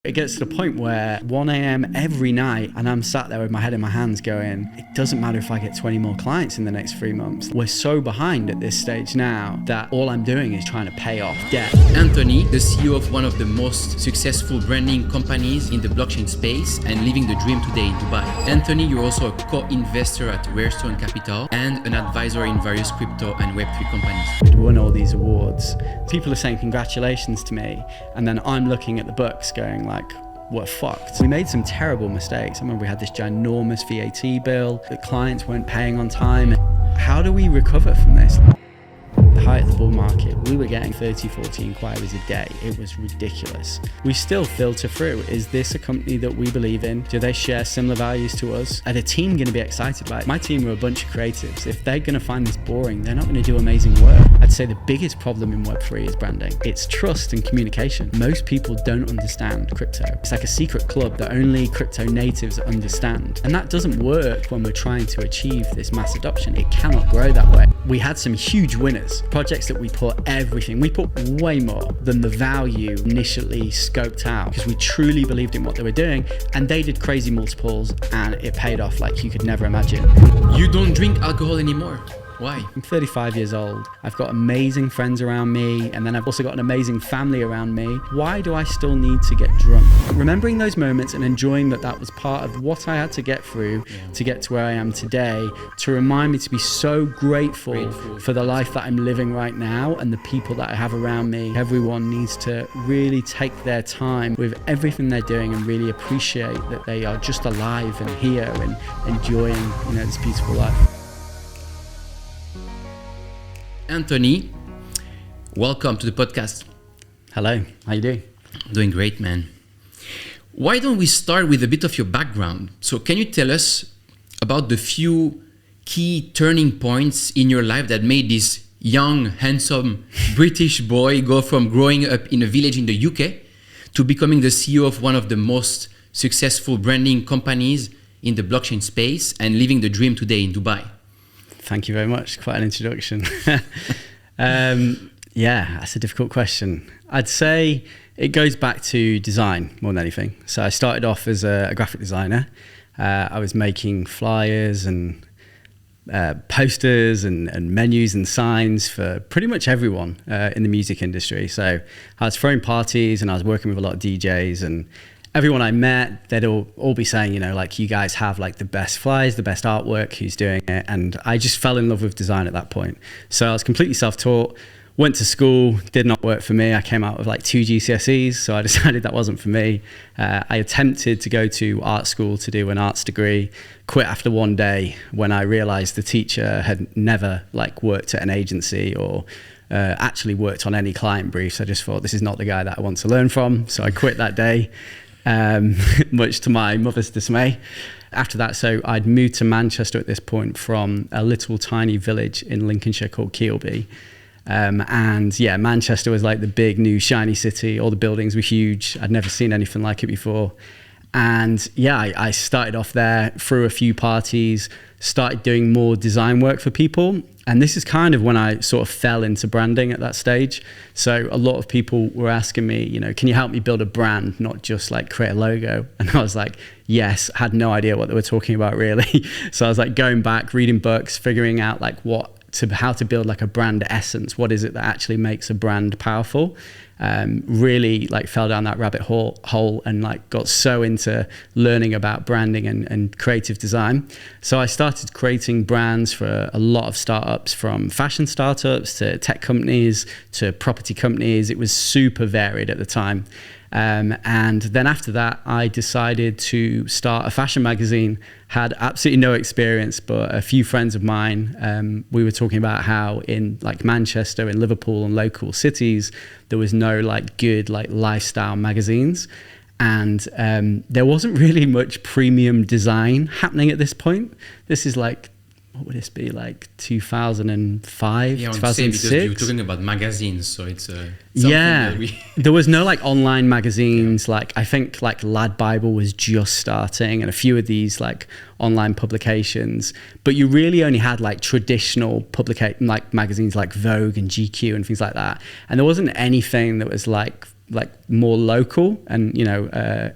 It gets to the point where 1 a.m. every night and I'm sat there with my head in my hands going, it doesn't matter if I get 20 more clients in the next 3 months. We're so behind at this stage now that all I'm doing is trying to pay off debt. Anthony, the CEO of one of the most successful branding companies in the blockchain space and living the dream today in Dubai. Anthony, you're also a co-investor at Rarestone Capital and an advisor in various crypto and web3 companies. We'd won all these awards. People are saying congratulations to me, and then I'm looking at the books going like, we're fucked. We made some terrible mistakes. I remember we had this ginormous VAT bill, the clients weren't paying on time. How do we recover from this? The height of the bull market, we were getting 30, 40 inquiries a day. It was ridiculous. We still filter through. Is this a company that we believe in? Do they share similar values to us? Are the team going to be excited about it? My team are a bunch of creatives. If they're going to find this boring, they're not going to do amazing work. I'd say the biggest problem in Web3 is branding. It's trust and communication. Most people don't understand crypto. It's like a secret club that only crypto natives understand. And that doesn't work when we're trying to achieve this mass adoption. It cannot grow that way. We had some huge winners, projects that we put way more than the value initially scoped out because we truly believed in what they were doing, and they did crazy multiples and it paid off like you could never imagine. You don't drink alcohol anymore. Why? I'm 35 years old. I've got amazing friends around me, and then I've also got an amazing family around me. Why do I still need to get drunk? Remembering those moments and enjoying that was part of what I had to get through to get to where I am today, to remind me to be so grateful for the life that I'm living right now and the people that I have around me. Everyone needs to really take their time with everything they're doing and really appreciate that they are just alive and here and enjoying, this beautiful life. Anthony, welcome to the podcast. Hello, how you doing? Doing great, man. Why don't we start with a bit of your background? So can you tell us about the few key turning points in your life that made this young, handsome British boy go from growing up in a village in the UK to becoming the CEO of one of the most successful branding companies in the blockchain space and living the dream today in Dubai? Thank you very much. Quite an introduction. That's a difficult question. I'd say it goes back to design more than anything. So I started off as a graphic designer. I was making flyers and posters and menus and signs for pretty much everyone in the music industry. So I was throwing parties and I was working with a lot of DJs, and everyone I met, they'd all be saying, you guys have like the best flyers, the best artwork, who's doing it? And I just fell in love with design at that point. So I was completely self-taught, went to school, did not work for me. I came out with like 2 GCSEs, so I decided that wasn't for me. I attempted to go to art school to do an arts degree, quit after 1 day when I realized the teacher had never worked at an agency or actually worked on any client briefs. I just thought, this is not the guy that I want to learn from. So I quit that day. Much to my mother's dismay. After that, so I'd moved to Manchester at this point from a little tiny village in Lincolnshire called Keelby. Manchester was like the big new shiny city. All the buildings were huge. I'd never seen anything like it before. And I started off there, threw a few parties, started doing more design work for people. And this is kind of when I sort of fell into branding at that stage. So a lot of people were asking me, can you help me build a brand, not just create a logo? And I was like, yes, had no idea what they were talking about really. So I was going back, reading books, figuring out how to build a brand essence. What is it that actually makes a brand powerful? Really fell down that rabbit hole and got so into learning about branding and creative design. So I started creating brands for a lot of startups, from fashion startups to tech companies to property companies. It was super varied at the time. And then after that, I decided to start a fashion magazine. Had absolutely no experience, but a few friends of mine, we were talking about how in Manchester and Liverpool and local cities, there was no good lifestyle magazines. And there wasn't really much premium design happening at this point. This is what would this be, 2005, 2006? Because you're talking about magazines, so it's there was no online magazines. I think Lad Bible was just starting, and a few of these online publications, but you really only had traditional magazines like Vogue and GQ and things like that. And there wasn't anything that was like more local and, you know,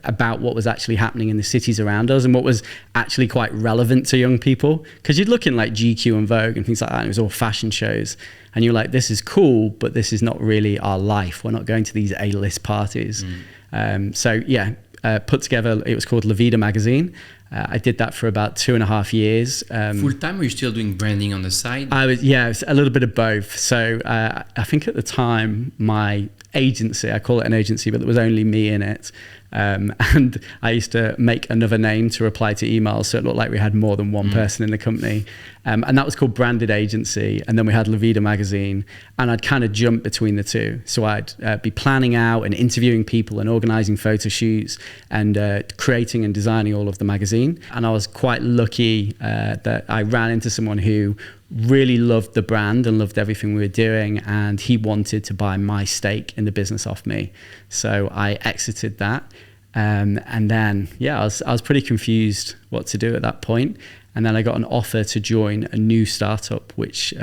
about what was actually happening in the cities around us and what was actually quite relevant to young people. Because you'd look in like GQ and Vogue and things like that, and it was all fashion shows. And you're like, this is cool, but this is not really our life. We're not going to these A-list parties. Put together, it was called La Vida magazine. I did that for about 2.5 years. Full time, or you're still doing branding on the side? It was a little bit of both. So I think at the time, my agency, I call it an agency, but there was only me in it. And I used to make another name to reply to emails, so it looked like we had more than one person in the company. And that was called Branded Agency. And then we had La Vida magazine, and I'd kind of jump between the two. So I'd be planning out and interviewing people and organizing photo shoots and creating and designing all of the magazine. And I was quite lucky that I ran into someone who really loved the brand and loved everything we were doing, and he wanted to buy my stake in the business off me. So I exited that. And then, I was pretty confused what to do at that point. And then I got an offer to join a new startup, which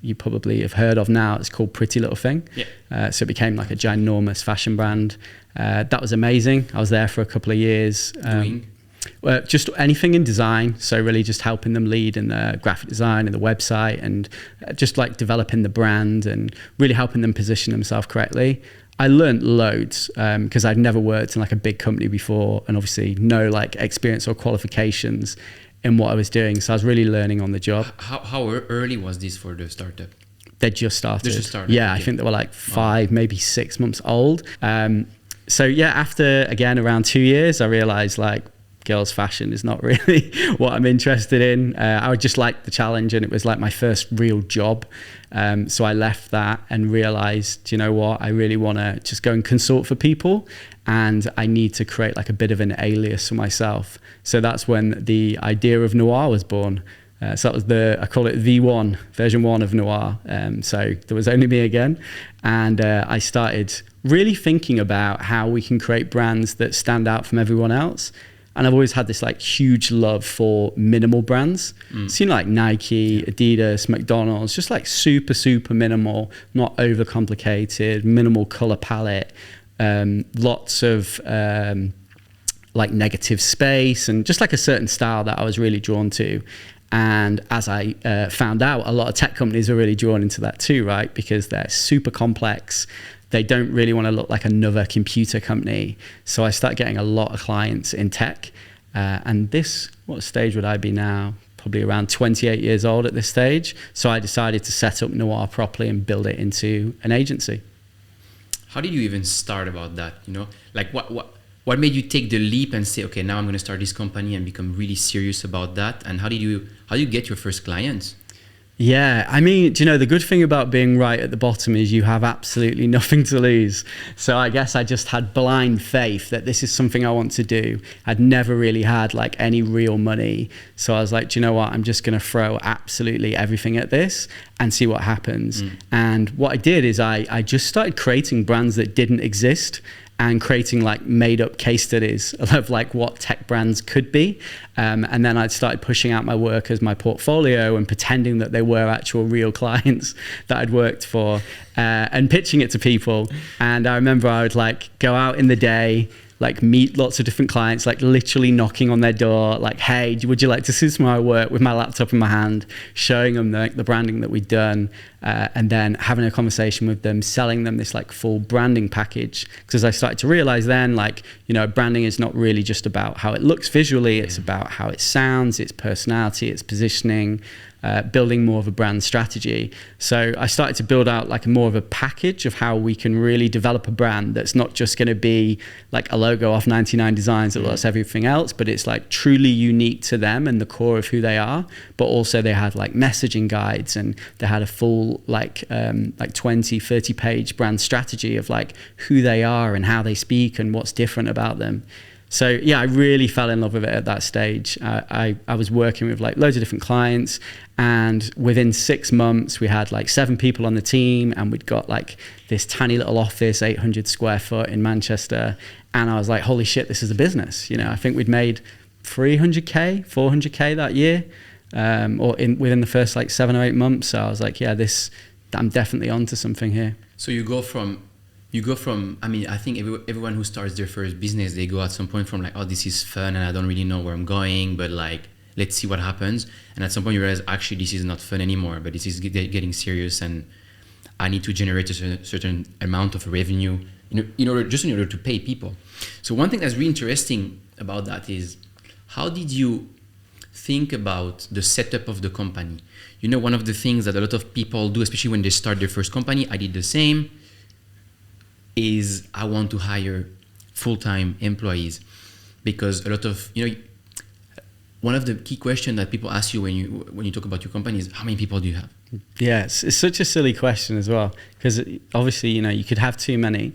you probably have heard of now. It's called Pretty Little Thing. Yeah. So it became like a ginormous fashion brand. That was amazing. I was there for a couple of years. Just anything in design. So really just helping them lead in the graphic design and the website, and just like developing the brand and really helping them position themselves correctly. I learned loads because I'd never worked in like a big company before, and obviously no like experience or qualifications in what I was doing. So I was really learning on the job. How early was this for the startup? They just started. Yeah, I think they were like 5, maybe 6 months old. After again around 2 years, I realized like girls fashion is not really what I'm interested in. I would just like the challenge, and it was like my first real job. So I left that and realized, you know what, I really want to just go and consult for people, and I need to create like a bit of an alias for myself. So that's when the idea of Noir was born. So that was I call it V1, version 1 of Noir. So there was only me again. And I started really thinking about how we can create brands that stand out from everyone else. And I've always had this like huge love for minimal brands. So, you know, like Nike, Adidas, McDonald's, just like super, super minimal, not overcomplicated, minimal color palette, lots of like negative space, and just like a certain style that I was really drawn to. And as I found out, a lot of tech companies are really drawn into that too, right? Because they're super complex. They don't really want to look like another computer company. So I start getting a lot of clients in tech. And what stage would I be now? Probably around 28 years old at this stage. So I decided to set up Noir properly and build it into an agency. How did you even start about that? You know, like what made you take the leap and say, okay, now I'm going to start this company and become really serious about that? And how do you get your first clients? Yeah, I mean, do you know, the good thing about being right at the bottom is you have absolutely nothing to lose. So I guess I just had blind faith that this is something I want to do. I'd never really had like any real money. So I was like, do you know what? I'm just going to throw absolutely everything at this and see what happens. And what I did is I just started creating brands that didn't exist, and creating like made up case studies of like what tech brands could be. And then I'd started pushing out my work as my portfolio and pretending that they were actual real clients that I'd worked for, and pitching it to people. And I remember I would like go out in the day, like meet lots of different clients, like literally knocking on their door, like, hey, would you like to see some of my work, with my laptop in my hand, showing them the branding that we'd done, and then having a conversation with them, selling them this like full branding package. Because I started to realize then, like, you know, branding is not really just about how it looks visually, it's about how it sounds, its personality, its positioning, building more of a brand strategy. So I started to build out like more of a package of how we can really develop a brand that's not just going to be like a logo off 99 Designs that looks everything else, but it's like truly unique to them and the core of who they are. But also they had like messaging guides, and they had a full like 20, 30 page brand strategy of like who they are and how they speak and what's different about them. So yeah, I really fell in love with it at that stage. I was working with like loads of different clients, and within 6 months we had like 7 people on the team, and we'd got like this tiny little office, 800 square foot in Manchester. And I was like, holy shit, this is a business. You know, I think we'd made 300K, 400K that year, within the first like 7 or 8 months. So I was like, yeah, I'm definitely onto something here. So you go from You go from, I mean, I think everyone who starts their first business, they go at some point from like, oh, this is fun and I don't really know where I'm going, but like, let's see what happens. And at some point you realize, actually, this is not fun anymore, but this is getting serious and I need to generate a certain amount of revenue in order to pay people. So one thing that's really interesting about that is, how did you think about the setup of the company? You know, one of the things that a lot of people do, especially when they start their first company, I did the same, is I want to hire full-time employees, because a lot of, you know, one of the key questions that people ask you when you talk about your company is, how many people do you have? Yeah, it's such a silly question as well, because obviously, you know, you could have too many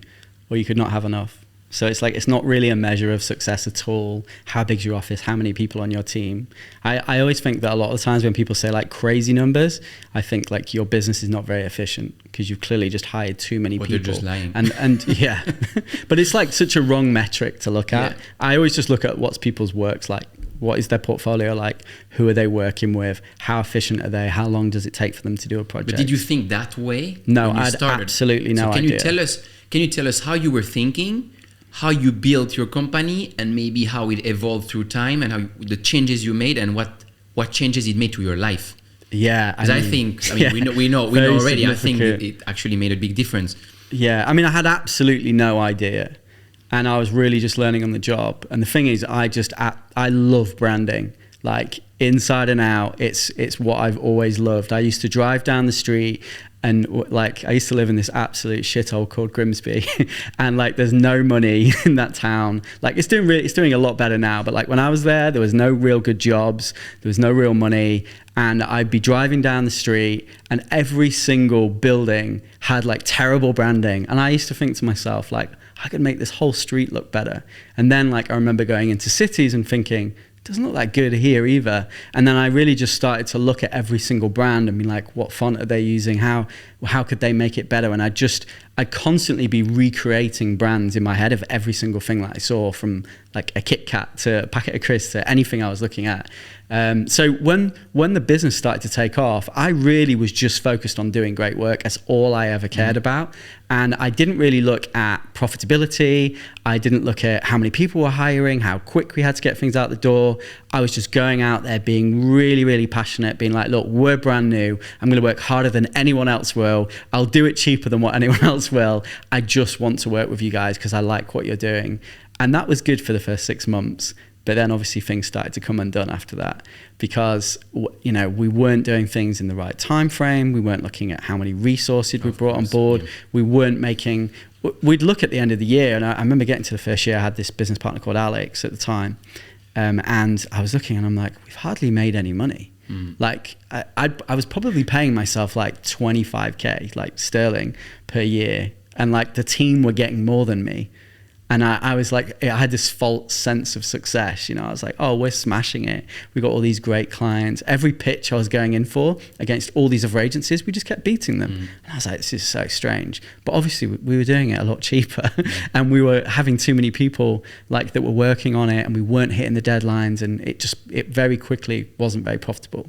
or you could not have enough. So it's like, it's not really a measure of success at all. How big's your office? How many people on your team? I always think that a lot of the times when people say like crazy numbers, I think like your business is not very efficient because you've clearly just hired too many people. They're just lying. And yeah, but it's like such a wrong metric to look at. Yeah. I always just look at what's people's works like. What is their portfolio like? Who are they working with? How efficient are they? How long does it take for them to do a project? But did you think that way? No, when you I had started? absolutely no so idea. Can you tell us how you were thinking, how you built your company, and maybe how it evolved through time, and how the changes you made, and what changes it made to your life? Yeah, I think we know already. I think it actually made a big difference. Yeah, I mean, I had absolutely no idea, and I was really just learning on the job. And the thing is, I love branding, like inside and out. It's what I've always loved. I used to drive down the street. And like, I used to live in this absolute shithole called Grimsby, and like, there's no money in that town. Like, it's doing a lot better now. But like, when I was there was no real good jobs. There was no real money. And I'd be driving down the street and every single building had like terrible branding. And I used to think to myself, like, I could make this whole street look better. And then like, I remember going into cities and thinking, doesn't look that good here either. And then I really just started to look at every single brand and be like, what font are they using? How could they make it better? And I'd constantly be recreating brands in my head of every single thing that I saw, from like a Kit Kat to a packet of crisps to anything I was looking at. So when the business started to take off, I really was just focused on doing great work. That's all I ever cared about. And I didn't really look at profitability. I didn't look at how many people were hiring, how quick we had to get things out the door. I was just going out there being really, really passionate, being like, look, we're brand new. I'm going to work harder than anyone else will. I'll do it cheaper than what anyone else will. I just want to work with you guys because I like what you're doing. And that was good for the first 6 months. But then obviously things started to come undone after that, because, you know, we weren't doing things in the right time frame. We weren't looking at how many resources we brought on board. Yeah. We weren't making, we'd look at the end of the year. And I remember getting to the first year, I had this business partner called Alex at the time. And I was looking and I'm like, we've hardly made any money. Like I was probably paying myself like 25K, like sterling per year. And like the team were getting more than me. And I was like, I had this false sense of success. You know, I was like, oh, we're smashing it. We got all these great clients. Every pitch I was going in for against all these other agencies, we just kept beating them. And I was like, this is so strange. But obviously we were doing it a lot cheaper and we were having too many people like that were working on it, and we weren't hitting the deadlines, and it very quickly wasn't very profitable.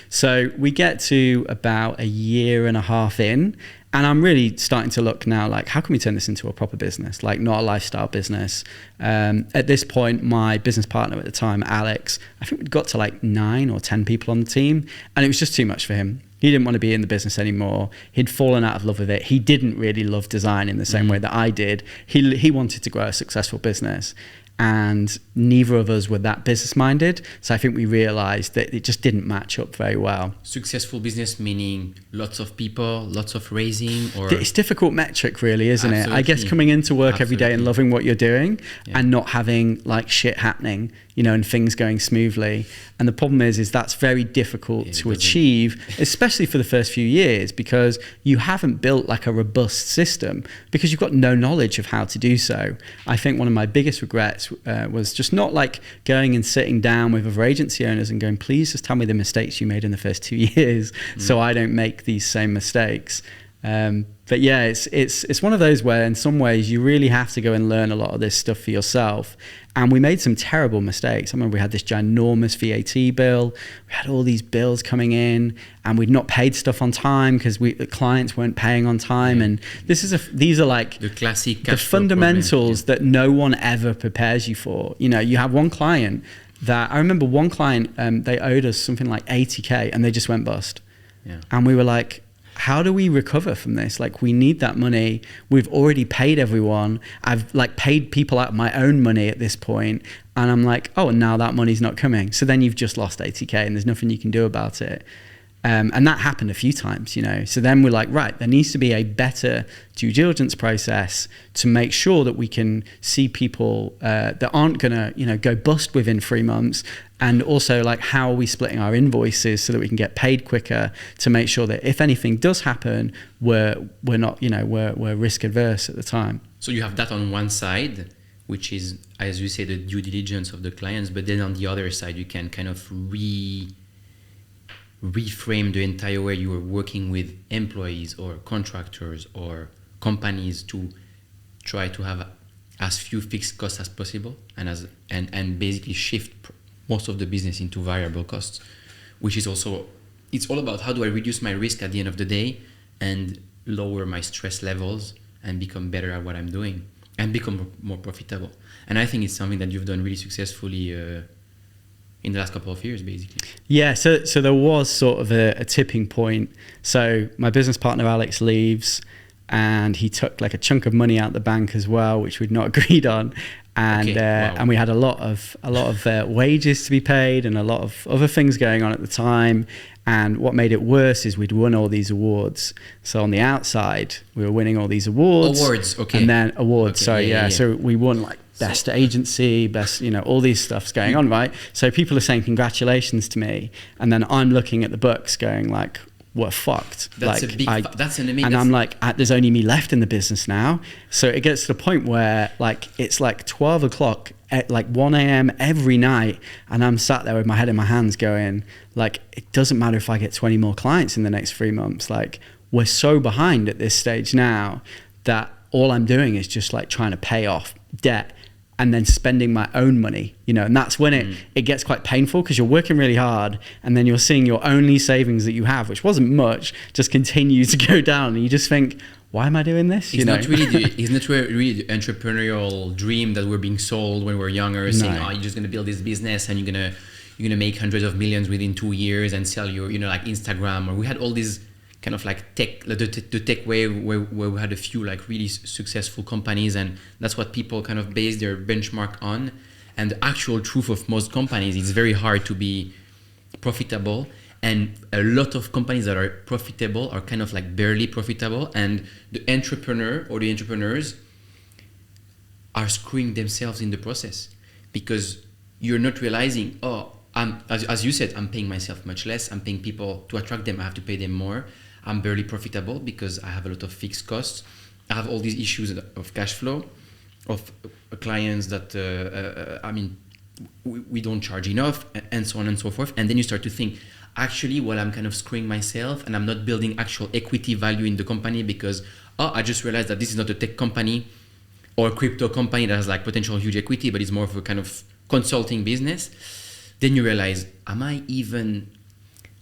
So we get to about a year and a half in, and I'm really starting to look now, like, how can we turn this into a proper business, like not a lifestyle business? At this point, my business partner at the time, Alex, I think we'd got to like 9 or 10 people on the team, and it was just too much for him. He didn't want to be in the business anymore. He'd fallen out of love with it. He didn't really love design in the same way that I did. He wanted to grow a successful business. And neither of us were that business minded. So I think we realized that it just didn't match up very well. Successful business meaning lots of people, lots of raising, or it's difficult metric really, isn't it? I guess coming into work every day and loving what you're doing and not having like shit happening, you know, and things going smoothly. And the problem is that's very difficult to achieve, especially for the first few years, because you haven't built like a robust system, because you've got no knowledge of how to do so. I think one of my biggest regrets was just not like going and sitting down with other agency owners and going, please just tell me the mistakes you made in the first 2 years so I don't make these same mistakes. But yeah, it's one of those where in some ways you really have to go and learn a lot of this stuff for yourself. And we made some terrible mistakes. I remember we had this ginormous VAT bill. We had all these bills coming in, and we'd not paid stuff on time because the clients weren't paying on time. And these are like the classic the fundamentals that no one ever prepares you for. You know, you have one client that I remember one client, they owed us something like 80K and they just went bust. Yeah. And we were like, how do we recover from this? Like, we need that money. We've already paid everyone. I've like paid people out of my own money at this point. And I'm like, oh, now that money's not coming. So then you've just lost 80K and there's nothing you can do about it. And that happened a few times, you know. So then we're like, right, there needs to be a better due diligence process to make sure that we can see people that aren't gonna, you know, go bust within 3 months. And also, like, how are we splitting our invoices so that we can get paid quicker to make sure that if anything does happen, we're not, you know, we're risk adverse at the time. So you have that on one side, which is, as you say, the due diligence of the clients, but then on the other side, you can kind of reframe the entire way you are working with employees or contractors or companies to try to have as few fixed costs as possible and basically shift most of the business into variable costs, which is also, it's all about how do I reduce my risk at the end of the day and lower my stress levels and become better at what I'm doing and become more profitable. And I think it's something that you've done really successfully in the last couple of years, basically. Yeah, so there was sort of a tipping point. So my business partner Alex leaves, and he took like a chunk of money out the bank as well, which we'd not agreed on. And wow. And we had a lot of wages to be paid and a lot of other things going on at the time. And what made it worse is we'd won all these awards. So on the outside, we were winning all these awards. Okay. And then awards, okay, sorry, yeah. So we won like best agency, best, you know, all these stuff's going on, right? So people are saying congratulations to me. And then I'm looking at the books going like, we're fucked. That's that's an amazing. And I'm like, there's only me left in the business now. So it gets to the point where like it's like 12 o'clock at like 1 a.m. every night, and I'm sat there with my head in my hands going like, it doesn't matter if I get 20 more clients in the next 3 months. Like, we're so behind at this stage now that all I'm doing is just like trying to pay off debt and then spending my own money, you know. And that's when it gets quite painful, because you're working really hard and then you're seeing your only savings that you have, which wasn't much, just continue to go down, and you just think, why am I doing this? It's not really the entrepreneurial dream that we're being sold when we're younger, saying, oh, you're just gonna build this business and you're gonna make hundreds of millions within 2 years and sell your, you know, like Instagram. Or we had all these kind of like tech, the tech wave where we had a few like really successful companies, and that's what people kind of base their benchmark on. And the actual truth of most companies, it's very hard to be profitable, and a lot of companies that are profitable are kind of like barely profitable, and the entrepreneur or the entrepreneurs are screwing themselves in the process, because you're not realizing, oh, as you said, I'm paying myself much less, I'm paying people to attract them, I have to pay them more. I'm barely profitable because I have a lot of fixed costs. I have all these issues of cash flow, of clients that, we don't charge enough, and so on and so forth. And then you start to think, actually, well, I'm kind of screwing myself and I'm not building actual equity value in the company because, I just realized that this is not a tech company or a crypto company that has like potential huge equity, but it's more of a kind of consulting business. Then you realize, am I even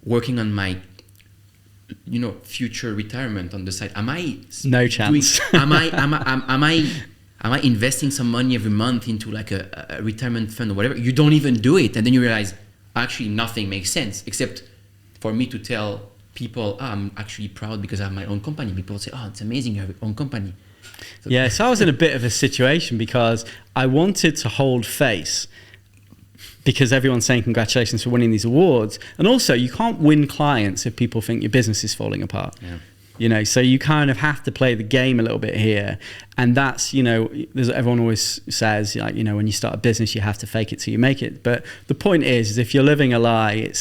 working on my future retirement on the side? Am I no chance? Am I investing some money every month into like a retirement fund or whatever? You don't even do it, and then you realize actually nothing makes sense except for me to tell people, I'm actually proud because I have my own company. People say, oh, it's amazing you have your own company. So I was in a bit of a situation because I wanted to hold face, because everyone's saying congratulations for winning these awards. And also, you can't win clients if people think your business is falling apart. Yeah. You know, so you kind of have to play the game a little bit here. And that's, you know, everyone always says, like, you know, when you start a business, you have to fake it till you make it. But the point is if you're living a lie,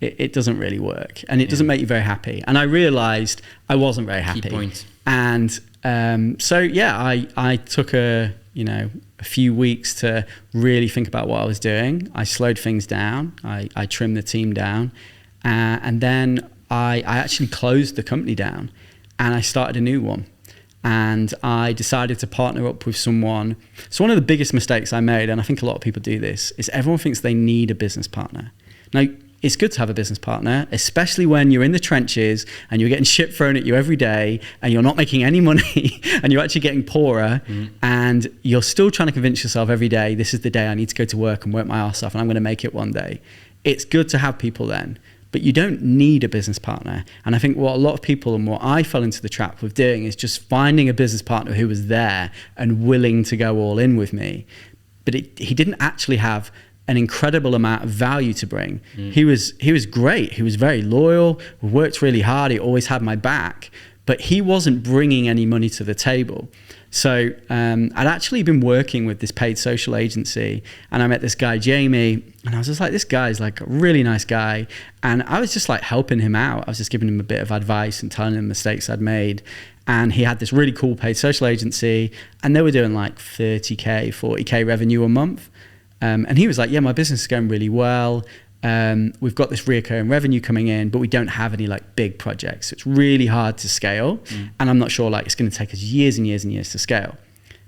it doesn't really work. And it doesn't make you very happy. And I realized I wasn't very happy. Key point. And I took a few weeks to really think about what I was doing. I slowed things down. I trimmed the team down. And then I actually closed the company down, and I started a new one. and I decided to partner up with someone. So one of the biggest mistakes I made, and I think a lot of people do this, is everyone thinks they need a business partner. Now, it's good to have a business partner, especially when you're in the trenches and you're getting shit thrown at you every day and you're not making any money and you're actually getting poorer, and you're still trying to convince yourself every day, this is the day I need to go to work and work my ass off and I'm going to make it one day. It's good to have people then, but you don't need a business partner. And I think what a lot of people, and what I fell into the trap with doing, is just finding a business partner who was there and willing to go all in with me. But he didn't actually have an incredible amount of value to bring. He was great. He was very loyal, worked really hard. He always had my back, but he wasn't bringing any money to the table. So I'd actually been working with this paid social agency, and I met this guy, Jamie, and I was just like, this guy's like a really nice guy. And I was just like helping him out. I was just giving him a bit of advice and telling him mistakes I'd made. And he had this really cool paid social agency, and they were doing like 30K, 40K revenue a month. And he was like, yeah, my business is going really well. We've got this recurring revenue coming in, but we don't have any like big projects. So it's really hard to scale. And I'm not sure, like, it's going to take us years and years and years to scale.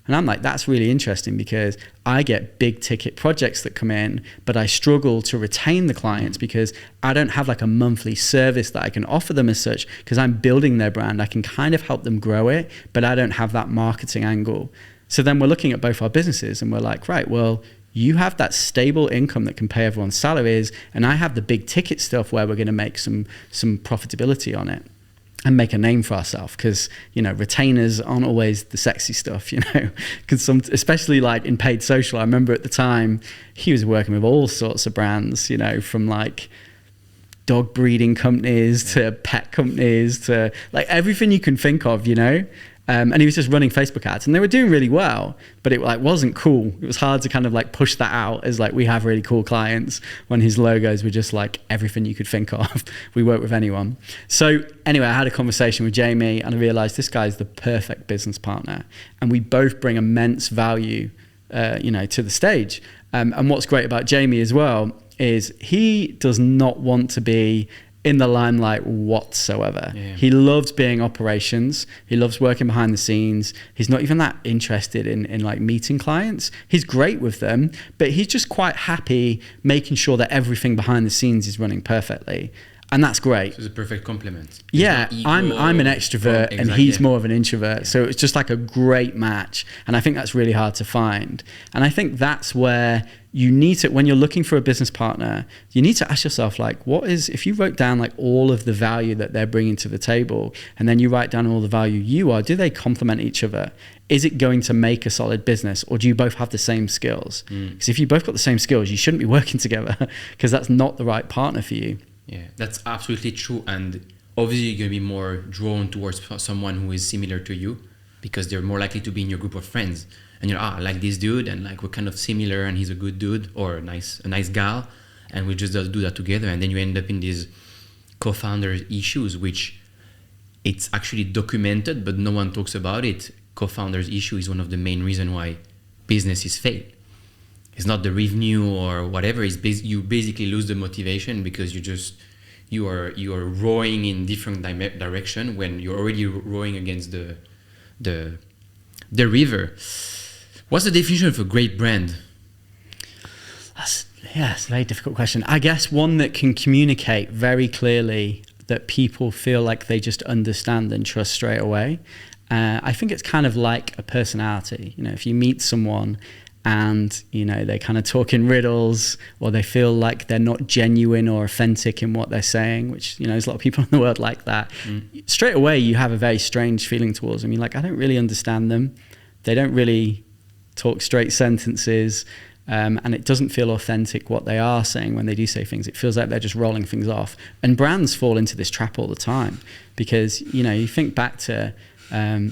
And I'm like, that's really interesting, because I get big ticket projects that come in, but I struggle to retain the clients because I don't have like a monthly service that I can offer them as such, because I'm building their brand. I can kind of help them grow it, but I don't have that marketing angle. So then we're looking at both our businesses and we're like, right, well, you have that stable income that can pay everyone's salaries, and I have the big ticket stuff where we're going to make some profitability on it and make a name for ourselves, because, you know, retainers aren't always the sexy stuff, you know, because especially like in paid social, I remember at the time he was working with all sorts of brands, you know, from like dog breeding companies to pet companies to like everything you can think of, you know. And he was just running Facebook ads, and they were doing really well, but it like wasn't cool. It was hard to kind of like push that out as like, we have really cool clients, when his logos were just like everything you could think of. We work with anyone. So anyway, I had a conversation with Jamie, and I realized this guy's the perfect business partner, and we both bring immense value, you know, to the stage. And what's great about Jamie as well is he does not want to be in the limelight whatsoever. Yeah. He loves being operations. He loves working behind the scenes. He's not even that interested in like meeting clients. He's great with them, but he's just quite happy making sure that everything behind the scenes is running perfectly. And that's great. So it's a perfect complement. Yeah, I'm an extrovert, and he's more of an introvert. Yeah. So it's just like a great match. And I think that's really hard to find. And I think that's where you need to, when you're looking for a business partner, you need to ask yourself, like, what is, if you wrote down like all of the value that they're bringing to the table, and then you write down all the value you are, do they complement each other? Is it going to make a solid business, or do you both have the same skills? Because if you both got the same skills, you shouldn't be working together, because that's not the right partner for you. Yeah, that's absolutely true. And obviously you're going to be more drawn towards someone who is similar to you, because they're more likely to be in your group of friends. And you're, I like this dude, and like we're kind of similar, and he's a good dude, or a nice gal, and we just do that together. And then you end up in these co-founder issues, which it's actually documented, but no one talks about it. Co-founders issue is one of the main reasons why businesses fail. It's not the revenue or whatever. It's you basically lose the motivation, because you are rowing in different direction when you're already rowing against the river. What's the definition of a great brand? That's a very difficult question. I guess one that can communicate very clearly, that people feel like they just understand and trust straight away. I think it's kind of like a personality. You know, if you meet someone and, you know, they kind of talk in riddles, or they feel like they're not genuine or authentic in what they're saying, which, you know, there's a lot of people in the world like that. Straight away, you have a very strange feeling towards them. You're like, I don't really understand them. They don't really talk straight sentences. And it doesn't feel authentic what they are saying when they do say things. It feels like they're just rolling things off. And brands fall into this trap all the time, because, you know, you think back to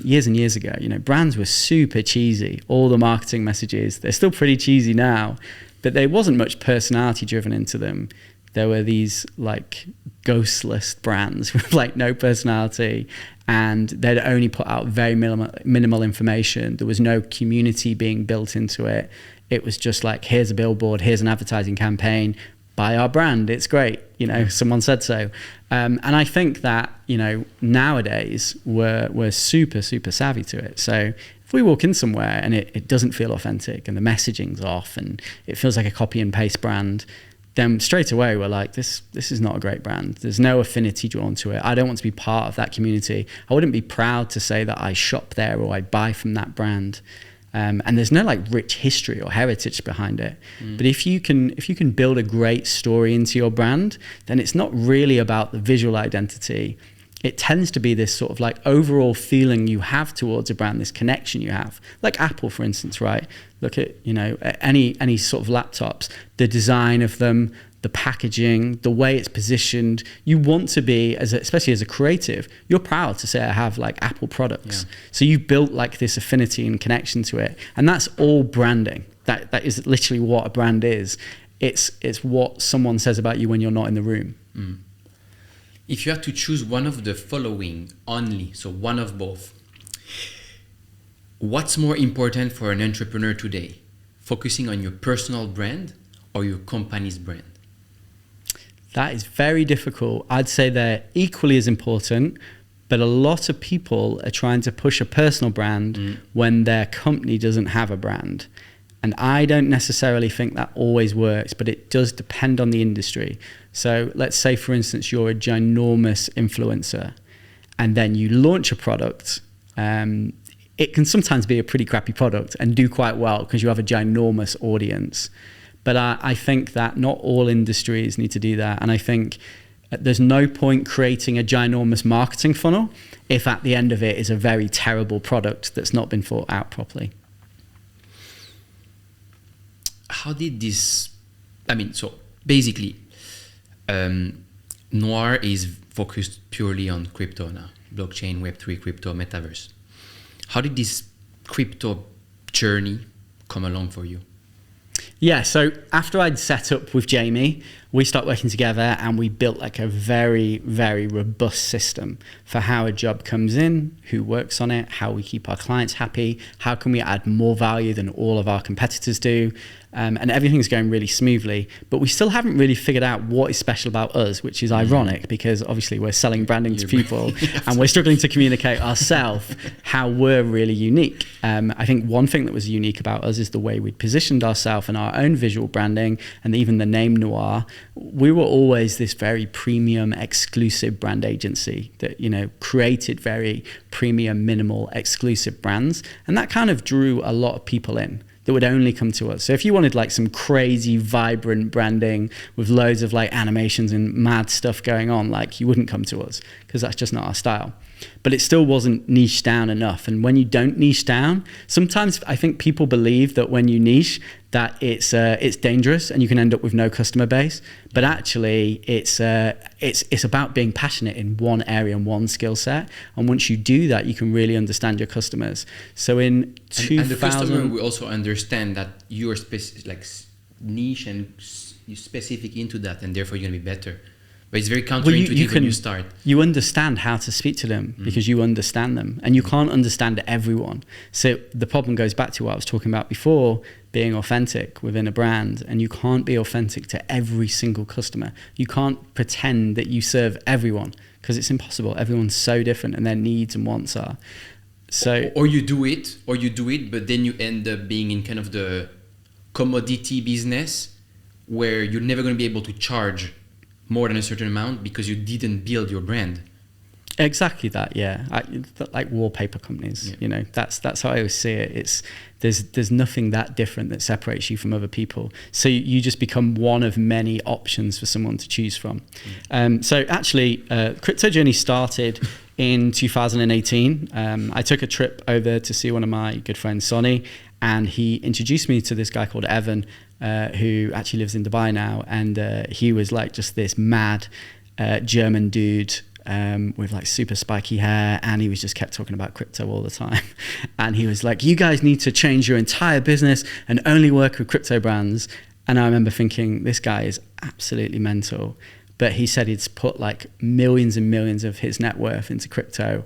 years and years ago, you know, brands were super cheesy. All the marketing messages, they're still pretty cheesy now, but there wasn't much personality driven into them. There were these like ghostless brands with like no personality, and they'd only put out very minimal information. There was no community being built into it. It was just like, here's a billboard, here's an advertising campaign, buy our brand. It's great. You know, someone said so. And I think that, you know, nowadays we're super, super savvy to it. So if we walk in somewhere and it doesn't feel authentic and the messaging's off and it feels like a copy and paste brand, then straight away we're like, this is not a great brand. There's no affinity drawn to it. I don't want to be part of that community. I wouldn't be proud to say that I shop there or I buy from that brand. And there's no like rich history or heritage behind it. But if you can build a great story into your brand, then it's not really about the visual identity. It tends to be this sort of like overall feeling you have towards a brand, this connection you have. Like Apple, for instance, right? Look at, you know, any sort of laptops, the design of them, the packaging, the way it's positioned. You want to be, especially as a creative, you're proud to say I have like Apple products. Yeah. So you've built like this affinity and connection to it. And that's all branding. That is literally what a brand is. It's what someone says about you when you're not in the room. If you had to choose one of the following only, so one of both, what's more important for an entrepreneur today? Focusing on your personal brand or your company's brand? That is very difficult. I'd say they're equally as important, but a lot of people are trying to push a personal brand when their company doesn't have a brand. And I don't necessarily think that always works, but it does depend on the industry. So let's say, for instance, you're a ginormous influencer and then you launch a product. It can sometimes be a pretty crappy product and do quite well because you have a ginormous audience. But I think that not all industries need to do that. And I think there's no point creating a ginormous marketing funnel if at the end of it is a very terrible product that's not been thought out properly. How did this, so basically, Noir is focused purely on crypto now, blockchain, web3, crypto, metaverse. How did this crypto journey come along for you? Yeah, so after I'd set up with Jamie, we started working together and we built like a very, very robust system for how a job comes in, who works on it, how we keep our clients happy, how can we add more value than all of our competitors do. And everything's going really smoothly, but we still haven't really figured out what is special about us, which is ironic because obviously we're selling branding to people and we're struggling to communicate ourselves how we're really unique. I think one thing that was unique about us is the way we'd positioned ourselves and our own visual branding and even the name Noir. We were always this very premium, exclusive brand agency that, you know, created very premium, minimal, exclusive brands. And that kind of drew a lot of people in that would only come to us. So if you wanted like some crazy, vibrant branding with loads of like animations and mad stuff going on, like you wouldn't come to us because that's just not our style. But it still wasn't niche down enough. And when you don't niche down, sometimes I think people believe that when you niche, that it's dangerous and you can end up with no customer base. But actually, it's about being passionate in one area and one skill set. And once you do that, you can really understand your customers. So in 2000, and the customer will also understand that you're niche and you're specific into that, and therefore you're gonna be better. But it's very counterintuitive when you start. You understand how to speak to them because you understand them, and you can't understand everyone. So the problem goes back to what I was talking about before, being authentic within a brand, and you can't be authentic to every single customer. You can't pretend that you serve everyone because it's impossible. Everyone's so different and their needs and wants are. So or you do it, but then you end up being in kind of the commodity business where you're never going to be able to charge more than a certain amount because you didn't build your brand. Exactly that, yeah. Like wallpaper companies, you know, that's how I always see it. There's nothing that different that separates you from other people. So you just become one of many options for someone to choose from. So actually, crypto journey started in 2018. I took a trip over to see one of my good friends, Sonny, and he introduced me to this guy called Evan, who actually lives in Dubai now. And he was like just this mad German dude with like super spiky hair, and he was just kept talking about crypto all the time. And he was like, you guys need to change your entire business and only work with crypto brands. And I remember thinking, this guy is absolutely mental. But he said he'd put like millions and millions of his net worth into crypto.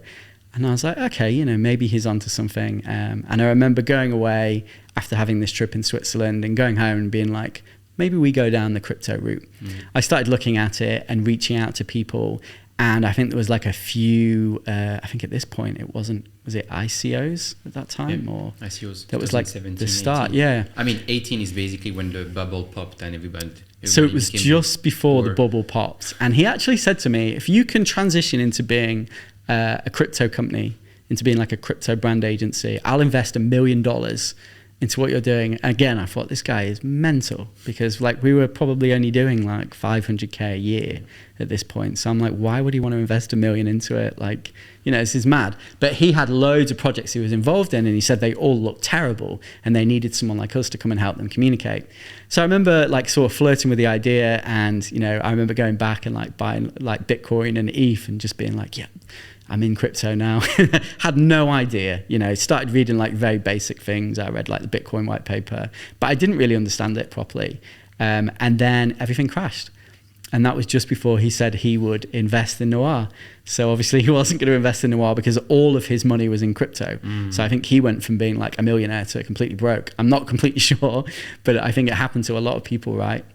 And I was like, okay, you know, maybe he's onto something. And I remember going away after having this trip in Switzerland and going home and being like, maybe we go down the crypto route. I started looking at it and reaching out to people. And I think there was like a few, I think at this point it was it ICOs at that time? Or ICOs. That was like the start, 18. yeah. I mean, 18 is basically when the bubble popped and everybody so it was just before the bubble popped. And he actually said to me, if you can transition into being a crypto company, into being like a crypto brand agency, I'll invest $1 million into what you're doing. Again, I thought this guy is mental, because like we were probably only doing like 500k a year at this point. So I'm like, why would he want to invest $1 million into it? Like, you know, this is mad. But he had loads of projects he was involved in, and he said they all looked terrible and they needed someone like us to come and help them communicate. So I remember like sort of flirting with the idea, and, you know, I remember going back and like buying like Bitcoin and ETH and just being like, yeah, I'm in crypto now. Had no idea, you know, started reading like very basic things. I read like the Bitcoin white paper, but I didn't really understand it properly. And then everything crashed. And that was just before he said he would invest in Noir. So obviously he wasn't going to invest in Noir because all of his money was in crypto. So I think he went from being like a millionaire to completely broke. I'm not completely sure, but I think it happened to a lot of people, right?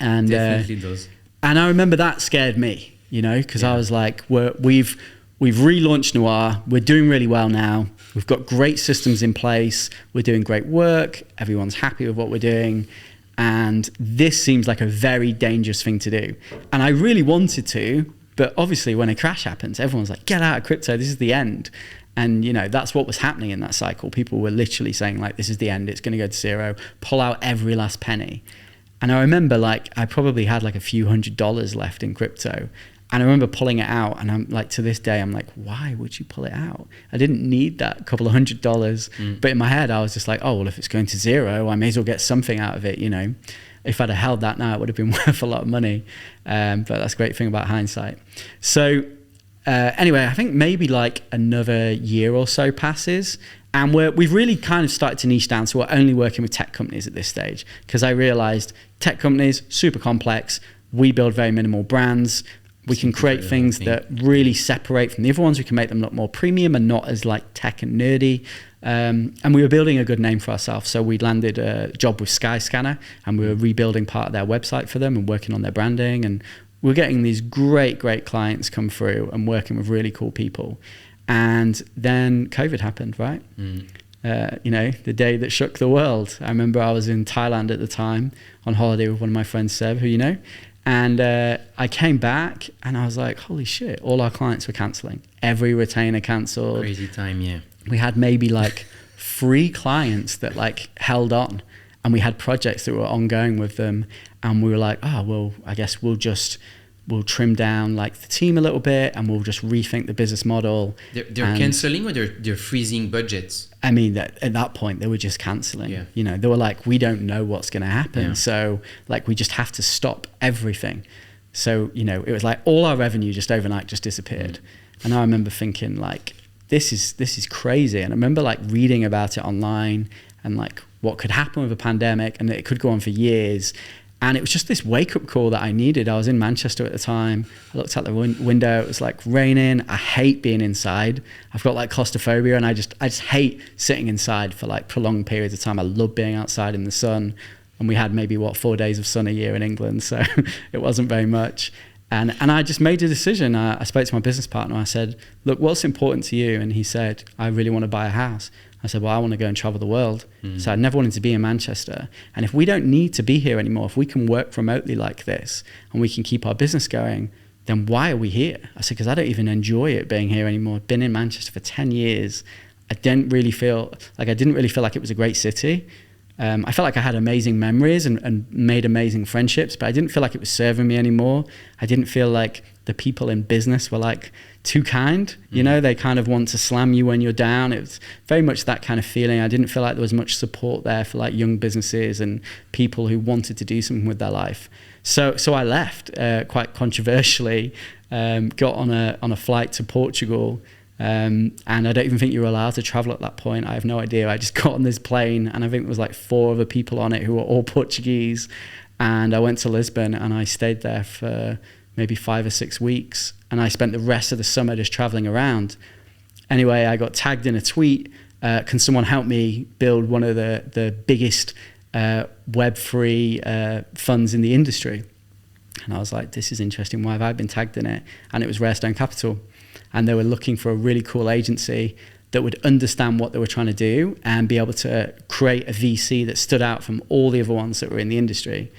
And definitely does. And I remember that scared me, you know, because I was like, we've relaunched Noir. We're doing really well now. We've got great systems in place. We're doing great work. Everyone's happy with what we're doing. And this seems like a very dangerous thing to do. And I really wanted to, but obviously when a crash happens, everyone's like, get out of crypto. This is the end. And, you know, that's what was happening in that cycle. People were literally saying like, this is the end. It's going to go to zero. Pull out every last penny. And I remember like, I probably had like a few $100s left in crypto. And I remember pulling it out, and I'm like, to this day, I'm like, why would you pull it out? I didn't need that couple of $100. But in my head, I was just like, oh, well, if it's going to zero, I may as well get something out of it, you know. If I'd have held that now, it would have been worth a lot of money. But that's a great thing about hindsight. So anyway, I think maybe like another year or so passes, and we've really kind of started to niche down. So we're only working with tech companies at this stage, because I realized tech companies, super complex. We build very minimal brands. We can create things that really separate from the other ones. We can make them look more premium and not as like tech and nerdy. And we were building a good name for ourselves. So we landed a job with Skyscanner, and we were rebuilding part of their website for them and working on their branding. And we're getting these great clients come through and working with really cool people. And then COVID happened, right? You know, the day that shook the world. I remember I was in Thailand at the time on holiday with one of my friends, Seb, who you know. And I came back and I was like, holy shit, all our clients were cancelling. Every retainer cancelled. Crazy time, yeah. We had maybe like 3 clients that like held on, and we had projects that were ongoing with them. And we were like, oh, well, I guess we'll trim down like the team a little bit, and we'll just rethink the business model. They're cancelling, or they're freezing budgets? I mean, at that point, they were just cancelling. Yeah. You know, they were like, we don't know what's going to happen. Yeah. So like, we just have to stop everything. So, you know, it was like all our revenue just overnight just disappeared. And I remember thinking like, this is crazy. And I remember like reading about it online and like what could happen with a pandemic, and that it could go on for years. And it was just this wake-up call that I needed. I was in Manchester at the time. I looked out the window. It was like raining. I hate being inside. I've got like claustrophobia, and I just hate sitting inside for like prolonged periods of time. I love being outside in the sun. And we had maybe 4 days of sun a year in England, so it wasn't very much. And I just made a decision. I spoke to my business partner. I said, look, what's important to you? And he said, I really want to buy a house. I said, well, I want to go and travel the world. So I never wanted to be in Manchester. And if we don't need to be here anymore, if we can work remotely like this and we can keep our business going, then why are we here? I said, because I don't even enjoy it being here anymore. I've been in Manchester for 10 years. I didn't really feel like it was a great city. I felt like I had amazing memories and made amazing friendships, but I didn't feel like it was serving me anymore. I didn't feel like the people in business were like too kind. You know, they kind of want to slam you when you're down. It was very much that kind of feeling. I didn't feel like there was much support there for like young businesses and people who wanted to do something with their life. So I left quite controversially, got on a flight to Portugal. And I don't even think you were allowed to travel at that point. I have no idea. I just got on this plane, and I think there was like 4 other people on it who were all Portuguese. And I went to Lisbon, and I stayed there for maybe 5 or 6 weeks. And I spent the rest of the summer just traveling around. Anyway, I got tagged in a tweet. Can someone help me build one of the biggest web3 funds in the industry. And I was like, this is interesting. Why have I been tagged in it? And it was Rare Stone Capital. And they were looking for a really cool agency that would understand what they were trying to do and be able to create a VC that stood out from all the other ones that were in the industry.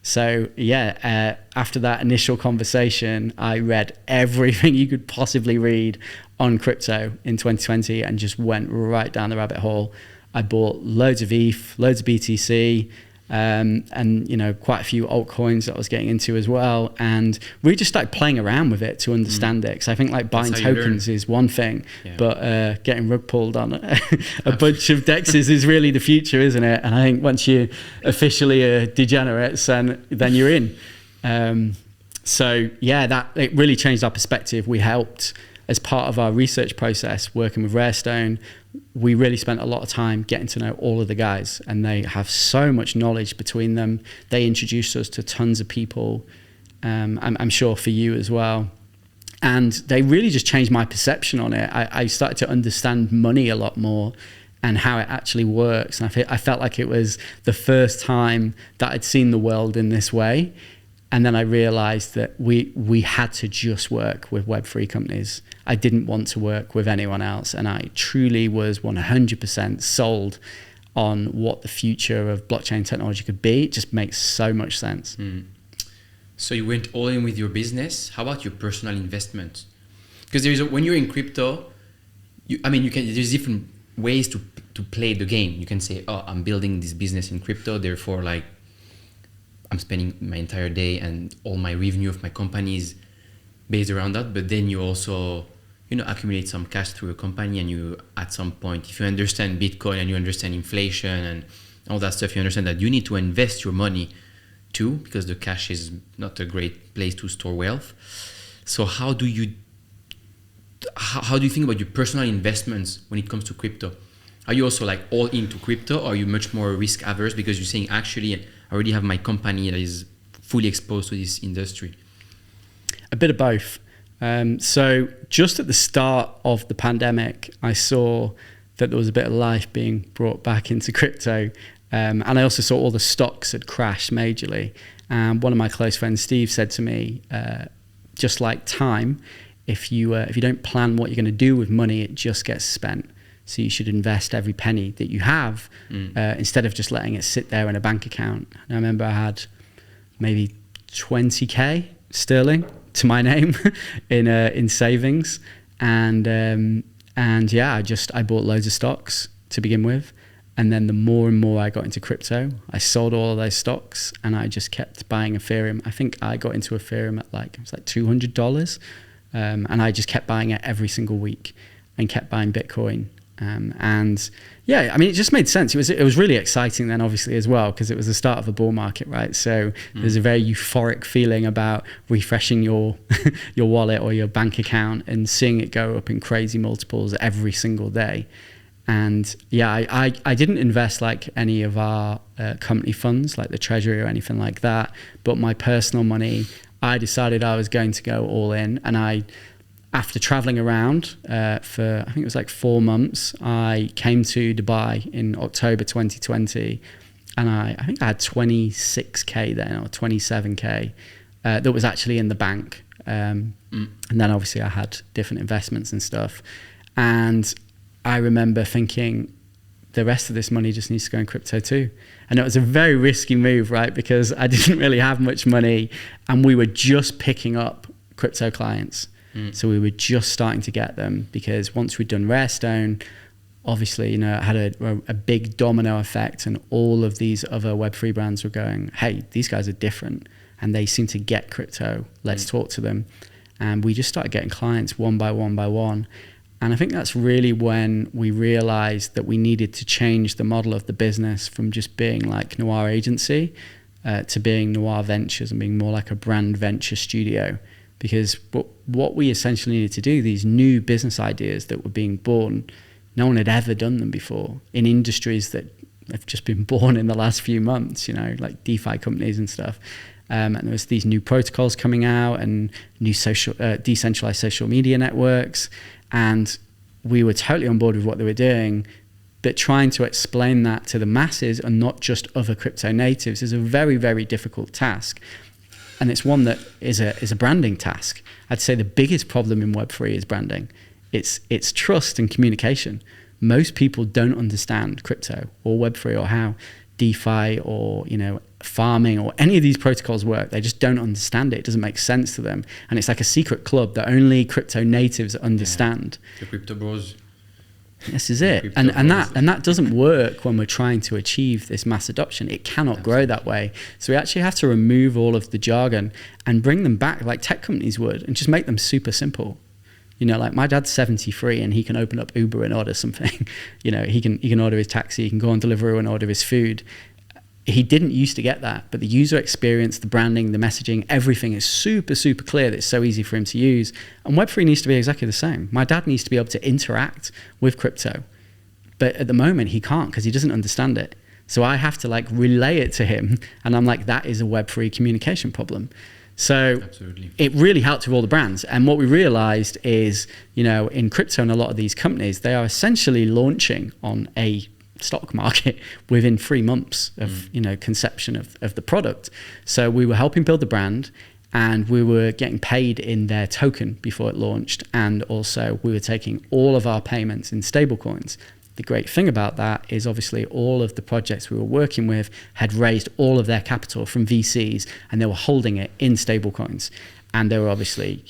So yeah, after that initial conversation, I read everything you could possibly read on crypto in 2020 and just went right down the rabbit hole. I bought loads of ETH, loads of BTC, and you know, quite a few altcoins that I was getting into as well, and we just started playing around with it to understand it, because I think like buying tokens is one thing, but getting rug pulled on a bunch of dexes is really the future, isn't it? And I think once you're officially a degenerate, then you're in. So yeah, that it really changed our perspective. We helped, as part of our research process, working with Rare Stone, we really spent a lot of time getting to know all of the guys, and they have so much knowledge between them. They introduced us to tons of people, I'm sure for you as well. And they really just changed my perception on it. I started to understand money a lot more and how it actually works. And I felt like it was the first time that I'd seen the world in this way. And then I realized that we had to just work with Web3 companies. I didn't want to work with anyone else. And I truly was 100% sold on what the future of blockchain technology could be. It just makes so much sense. So you went all in with your business. How about your personal investment? Because when you're in crypto, there's different ways to play the game. You can say, oh, I'm building this business in crypto, therefore like I'm spending my entire day and all my revenue of my company is based around that. But then you also, accumulate some cash through a company, and you, at some point, if you understand Bitcoin and you understand inflation and all that stuff, you understand that you need to invest your money too, because the cash is not a great place to store wealth. So how do you think about your personal investments when it comes to crypto? Are you also like all into crypto, or are you much more risk averse because you're saying, actually, I already have my company that is fully exposed to this industry? A bit of both. So just at the start of the pandemic, I saw that there was a bit of life being brought back into crypto. And I also saw all the stocks had crashed majorly. And one of my close friends, Steve, said to me, just like time, if you don't plan what you're going to do with money, it just gets spent. So you should invest every penny that you have instead of just letting it sit there in a bank account. And I remember I had maybe 20k sterling to my name in savings, and yeah, I bought loads of stocks to begin with, and then the more and more I got into crypto, I sold all of those stocks, and I just kept buying Ethereum. I think I got into Ethereum at it was like $200, and I just kept buying it every single week and kept buying Bitcoin. And yeah, it just made sense. It was really exciting then, obviously, as well, because it was the start of a bull market, right? So there's a very euphoric feeling about refreshing your wallet or your bank account and seeing it go up in crazy multiples every single day. And yeah, I didn't invest like any of our company funds, like the treasury or anything like that. But my personal money, I decided I was going to go all in, and after traveling around for, I think it was like 4 months, I came to Dubai in October 2020, and I think I had 26k then, or 27k that was actually in the bank. And then obviously I had different investments and stuff. And I remember thinking, the rest of this money just needs to go in crypto too. And it was a very risky move, right? Because I didn't really have much money, and we were just picking up crypto clients. So we were just starting to get them, because once we'd done Rare Stone, obviously, it had a big domino effect, and all of these other Web3 brands were going, hey, these guys are different and they seem to get crypto. Let's talk to them. And we just started getting clients one by one by one. And I think that's really when we realized that we needed to change the model of the business from just being like Noir Agency to being Noir Ventures and being more like a brand venture studio. Because what we essentially needed to do, these new business ideas that were being born, no one had ever done them before in industries that have just been born in the last few months, like DeFi companies and stuff. And there was these new protocols coming out and new decentralized social media networks. And we were totally on board with what they were doing. But trying to explain that to the masses and not just other crypto natives is a very, very difficult task. And it's one that is a branding task. I'd say the biggest problem in Web3 is branding. It's trust and communication. Most people don't understand crypto or Web3 or how DeFi or, farming or any of these protocols work. They just don't understand it. It doesn't make sense to them. And it's like a secret club that only crypto natives understand. The crypto bros. This is it. And that doesn't work when we're trying to achieve this mass adoption. It cannot grow that way. So we actually have to remove all of the jargon and bring them back like tech companies would and just make them super simple. Like my dad's 73 and he can open up Uber and order something. He can order his taxi, he can go on Deliveroo and order his food. He didn't used to get that, but the user experience, the branding, the messaging, everything is super, super clear that it's so easy for him to use. And Web3 needs to be exactly the same. My dad needs to be able to interact with crypto, but at the moment he can't because he doesn't understand it. So I have to relay it to him, and I'm like, that is a Web3 communication problem. So absolutely. It really helped with all the brands. And what we realized is, in crypto and a lot of these companies, they are essentially launching on a stock market within 3 months of conception of the product. So we were helping build the brand, and we were getting paid in their token before it launched, and also we were taking all of our payments in stablecoins. The great thing about that is obviously all of the projects we were working with had raised all of their capital from VCs, and they were holding it in stablecoins, and they were obviously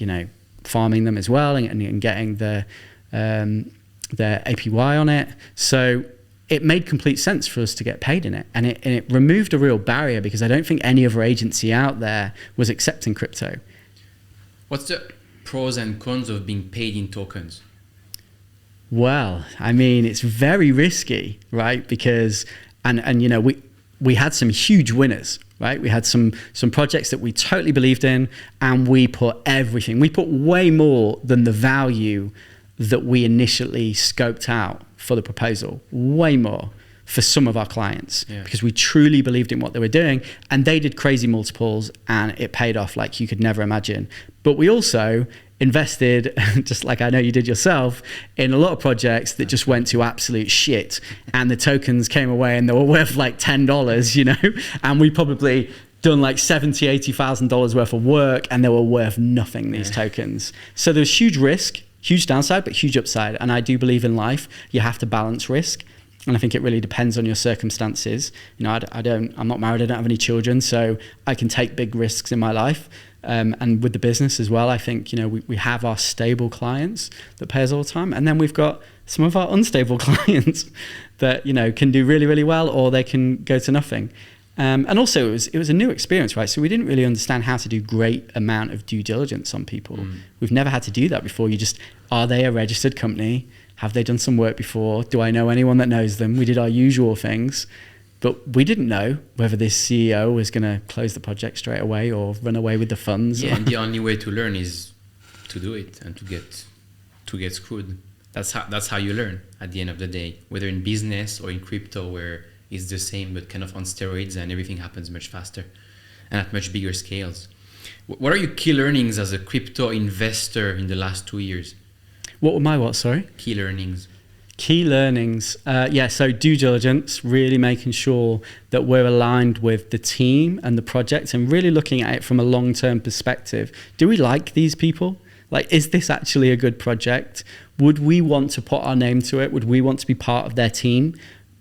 farming them as well and getting their APY on it. So it made complete sense for us to get paid in it. And it removed a real barrier because I don't think any other agency out there was accepting crypto. What's the pros and cons of being paid in tokens? Well, it's very risky, right? Because, we had some huge winners, right? We had some projects that we totally believed in, and we put everything. We put way more than the value that we initially scoped out for the proposal, way more for some of our clients, because we truly believed in what they were doing, and they did crazy multiples, and it paid off like you could never imagine. But we also invested, just like I know you did yourself, in a lot of projects that just went to absolute shit, and the tokens came away and they were worth like $10, and we probably done like $70,000-$80,000 worth of work, and they were worth nothing, these tokens. So there's huge risk, huge downside, but huge upside. And I do believe in life, you have to balance risk. And I think it really depends on your circumstances. I'm not married, I don't have any children, so I can take big risks in my life. And with the business as well, I think, we have our stable clients that pay us all the time. And then we've got some of our unstable clients that, can do really, really well, or they can go to nothing. And also it was a new experience, right? So we didn't really understand how to do great amount of due diligence on people. We've never had to do that before. Are they a registered company? Have they done some work before? Do I know anyone that knows them? We did our usual things, but we didn't know whether this CEO was going to close the project straight away or run away with the funds. Yeah, and the only way to learn is to do it and to get screwed. That's how you learn at the end of the day, whether in business or in crypto, where it's the same but kind of on steroids, and everything happens much faster and at much bigger scales. What are your key learnings as a crypto investor in the last 2 years? What were my sorry? Key learnings. So due diligence, really making sure that we're aligned with the team and the project, and really looking at it from a long-term perspective. Do we like these people? Is this actually a good project? Would we want to put our name to it? Would we want to be part of their team?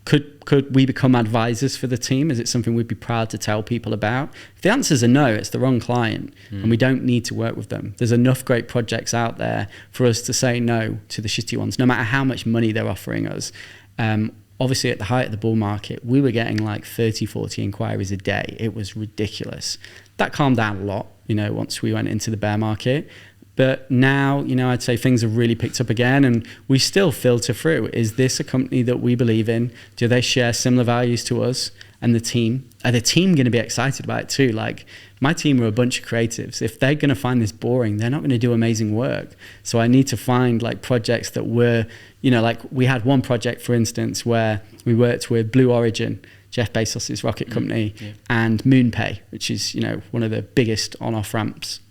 Could we become advisors for the team? Is it something we'd be proud to tell people about? If the answers are no, it's the wrong client, and we don't need to work with them. There's enough great projects out there for us to say no to the shitty ones, no matter how much money they're offering us. Obviously, at the height of the bull market, we were getting like 30, 40 inquiries a day. It was ridiculous. That calmed down a lot, once we went into the bear market. But now, I'd say things have really picked up again, and we still filter through. Is this a company that we believe in? Do they share similar values to us and the team? Are the team going to be excited about it too? My team are a bunch of creatives. If they're going to find this boring, they're not going to do amazing work. So I need to find projects that were, we had one project, for instance, where we worked with Blue Origin, Jeff Bezos' rocket company, and MoonPay, which is, one of the biggest on-off ramps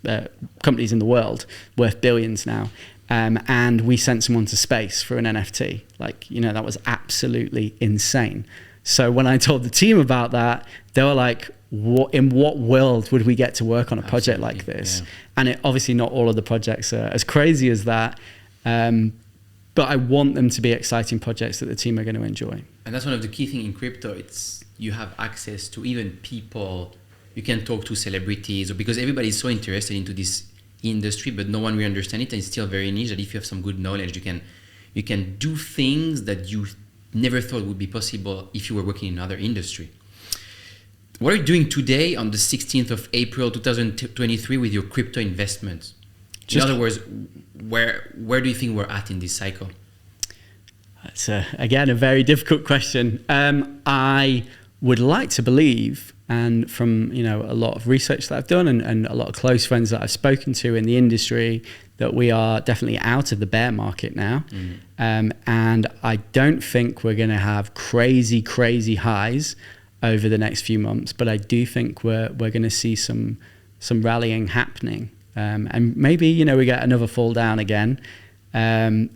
companies in the world, worth billions now. and we sent someone to space for an NFT. Like, you know, that was absolutely insane. So when I told the team about that, they were like, in what world would we get to work on a project like this? Yeah. And obviously not all of the projects are as crazy as that. But I want them to be exciting projects that the team are going to enjoy. And that's one of the key things in crypto. It's you have access to even people. You can talk to celebrities, or because everybody is so interested into this industry, but no one really understands it, and it's still very niche. That if you have some good knowledge, you can do things that you never thought would be possible if you were working in another industry. What are you doing today on the 16th of April 2023 with your crypto investments? In other words, where do you think we're at in this cycle? That's again a very difficult question. I would like to believe, and from a lot of research that I've done and a lot of close friends that I've spoken to in the industry, that we are definitely out of the bear market now. And I don't think we're going to have crazy highs over the next few months, but I do think we're going to see some rallying happening. And maybe, we get another fall down again. But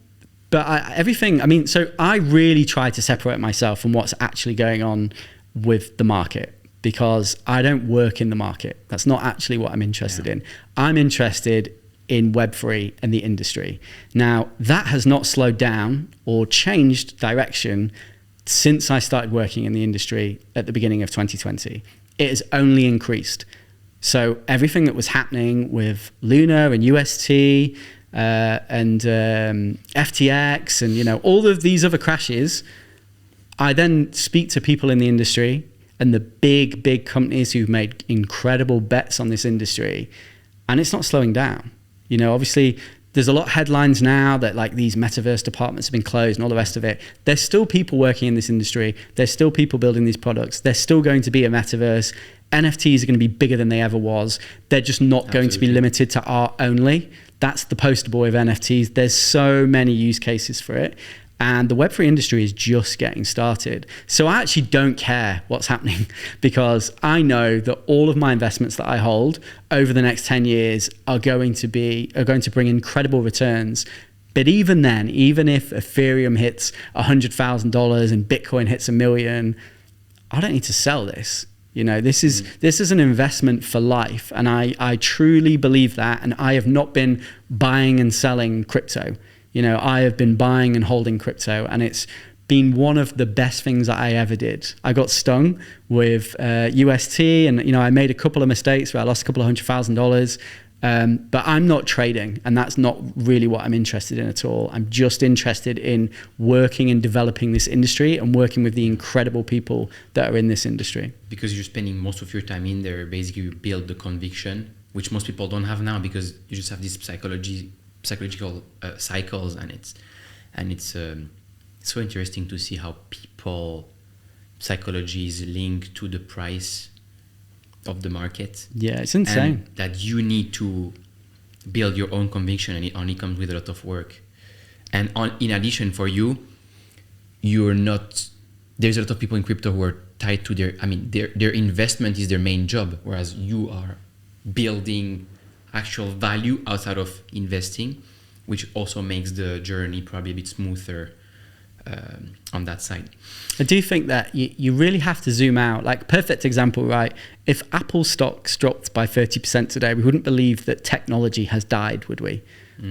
so I really try to separate myself from what's actually going on with the market, because I don't work in the market. That's not actually what I'm interested in. I'm interested in web3 and the industry. Now, that has not slowed down or changed direction since I started working in the industry at the beginning of 2020. It has only increased. So everything that was happening with Luna and UST and FTX and all of these other crashes, I then speak to people in the industry and the big companies who've made incredible bets on this industry, and it's not slowing down. Obviously there's a lot of headlines now that like these metaverse departments have been closed and all the rest of it. There's still people working in this industry. There's still people building these products. There's still going to be a metaverse. NFTs are going to be bigger than they ever was. They're just not going to be limited to art only. That's the poster boy of NFTs. There's so many use cases for it. And the Web3 industry is just getting started. So I actually don't care what's happening, because I know that all of my investments that I hold over the next 10 years are going to bring incredible returns. But even then, even if Ethereum hits $100,000 and Bitcoin hits $1 million, I don't need to sell this. This is an investment for life. And I truly believe that. And I have not been buying and selling crypto. I have been buying and holding crypto, and it's been one of the best things that I ever did. I got stung with UST, and I made a couple of mistakes where I lost a couple of $100,000. But I'm not trading, and that's not really what I'm interested in at all. I'm just interested in working and developing this industry and working with the incredible people that are in this industry. Because you're spending most of your time in there, basically you build the conviction, which most people don't have now, because you just have this psychological cycles, and it's so interesting to see how people psychology is linked to the price of the market. Yeah, it's insane. And that you need to build your own conviction, and it only comes with a lot of work. And in addition, for you, there's a lot of people in crypto who are tied to their investment is their main job, whereas you are building actual value outside of investing, which also makes the journey probably a bit smoother on that side. I do think that you really have to zoom out. Like, perfect example, right? If Apple stocks dropped by 30% today, we wouldn't believe that technology has died, would we?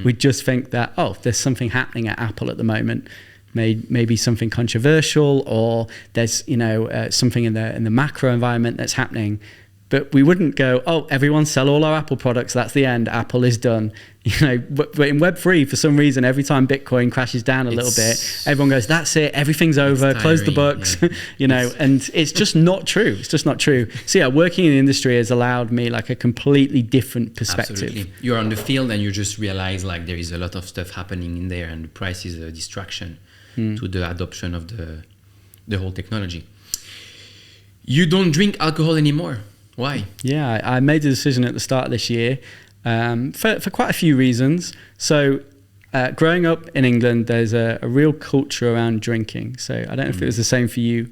We'd just think that, there's something happening at Apple at the moment. Maybe something controversial, or there's something in the macro environment that's happening. But we wouldn't go, everyone sell all our Apple products, that's the end, Apple is done. But in Web3, for some reason, every time Bitcoin crashes down a little bit, everyone goes, that's it, everything's over, close the books, and it's just not true. It's just not true. So yeah, working in the industry has allowed me like a completely different perspective. Absolutely. You're on the field and you just realize like there is a lot of stuff happening in there, and the price is a distraction to the adoption of the whole technology. You don't drink alcohol anymore. Why? Yeah, I made the decision at the start of this year for quite a few reasons. So growing up in England, there's a real culture around drinking. So I don't know if it was the same for you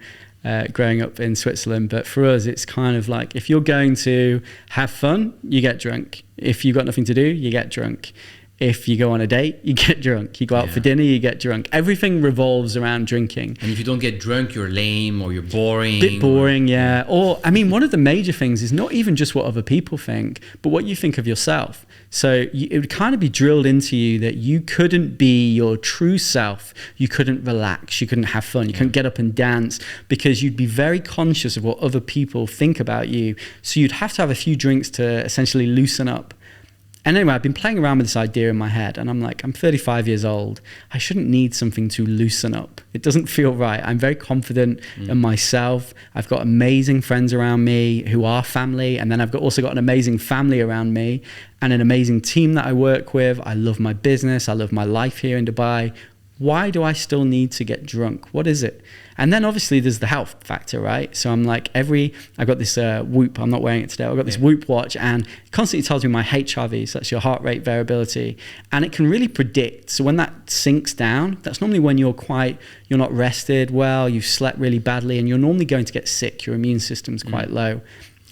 growing up in Switzerland, but for us, it's kind of like if you're going to have fun, you get drunk. If you've got nothing to do, you get drunk. If you go on a date, you get drunk. You go out for dinner, you get drunk. Everything revolves around drinking. And if you don't get drunk, you're lame or you're boring. Bit boring, yeah. Or, I mean, one of the major things is not even just what other people think, but what you think of yourself. So it would kind of be drilled into you that you couldn't be your true self. You couldn't relax. You couldn't have fun. You couldn't get up and dance because you'd be very conscious of what other people think about you. So you'd have to have a few drinks to essentially loosen up. And anyway, I've been playing around with this idea in my head, and I'm like, I'm 35 years old. I shouldn't need something to loosen up. It doesn't feel right. I'm very confident in myself. I've got amazing friends around me who are family, and then I've also got an amazing family around me and an amazing team that I work with. I love my business. I love my life here in Dubai. Why do I still need to get drunk? What is it? And then obviously there's the health factor, right? So I'm like I've got this Whoop, I'm not wearing it today. I've got this Whoop watch and it constantly tells me my HRV, so that's your heart rate variability. And it can really predict. So when that sinks down, that's normally when you're not rested well, you've slept really badly, and you're normally going to get sick. Your immune system's quite low.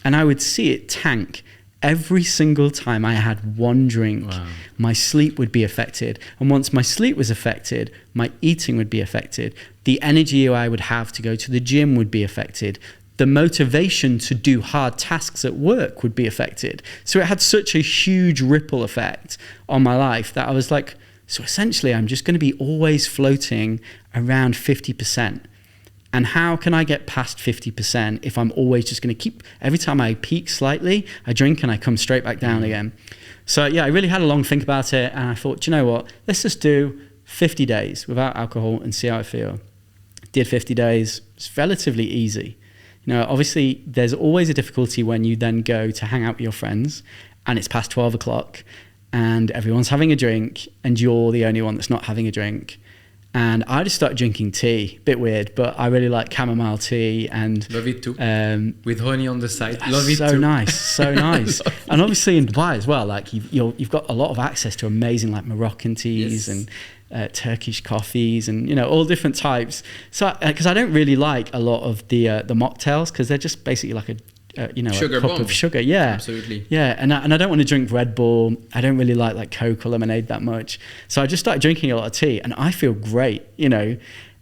And I would see it tank. Every single time I had one drink, my sleep would be affected. And once my sleep was affected, my eating would be affected. The energy I would have to go to the gym would be affected. The motivation to do hard tasks at work would be affected. So it had such a huge ripple effect on my life that I was like, so essentially I'm just going to be always floating around 50%. And how can I get past 50% if I'm always just going to keep, every time I peak slightly, I drink and I come straight back down again. So yeah, I really had a long think about it. And I thought, do you know what? Let's just do 50 days without alcohol and see how I feel. Did 50 days. It's relatively easy. You know, obviously there's always a difficulty when you then go to hang out with your friends and it's past 12 o'clock and everyone's having a drink and you're the only one that's not having a drink. And I just started drinking tea. Bit weird, but I really like chamomile tea and love it too. With honey on the side. Love it so too. Nice, so nice. And obviously in Dubai as well, like you've got a lot of access to amazing like Moroccan teas and Turkish coffees and all different types. So because I don't really like a lot of the mocktails because they're just basically like a sugar a cup bomb. of sugar. Yeah, absolutely. Yeah, and I don't want to drink Red Bull. I don't really like Coke or lemonade that much. So I just started drinking a lot of tea, and I feel great,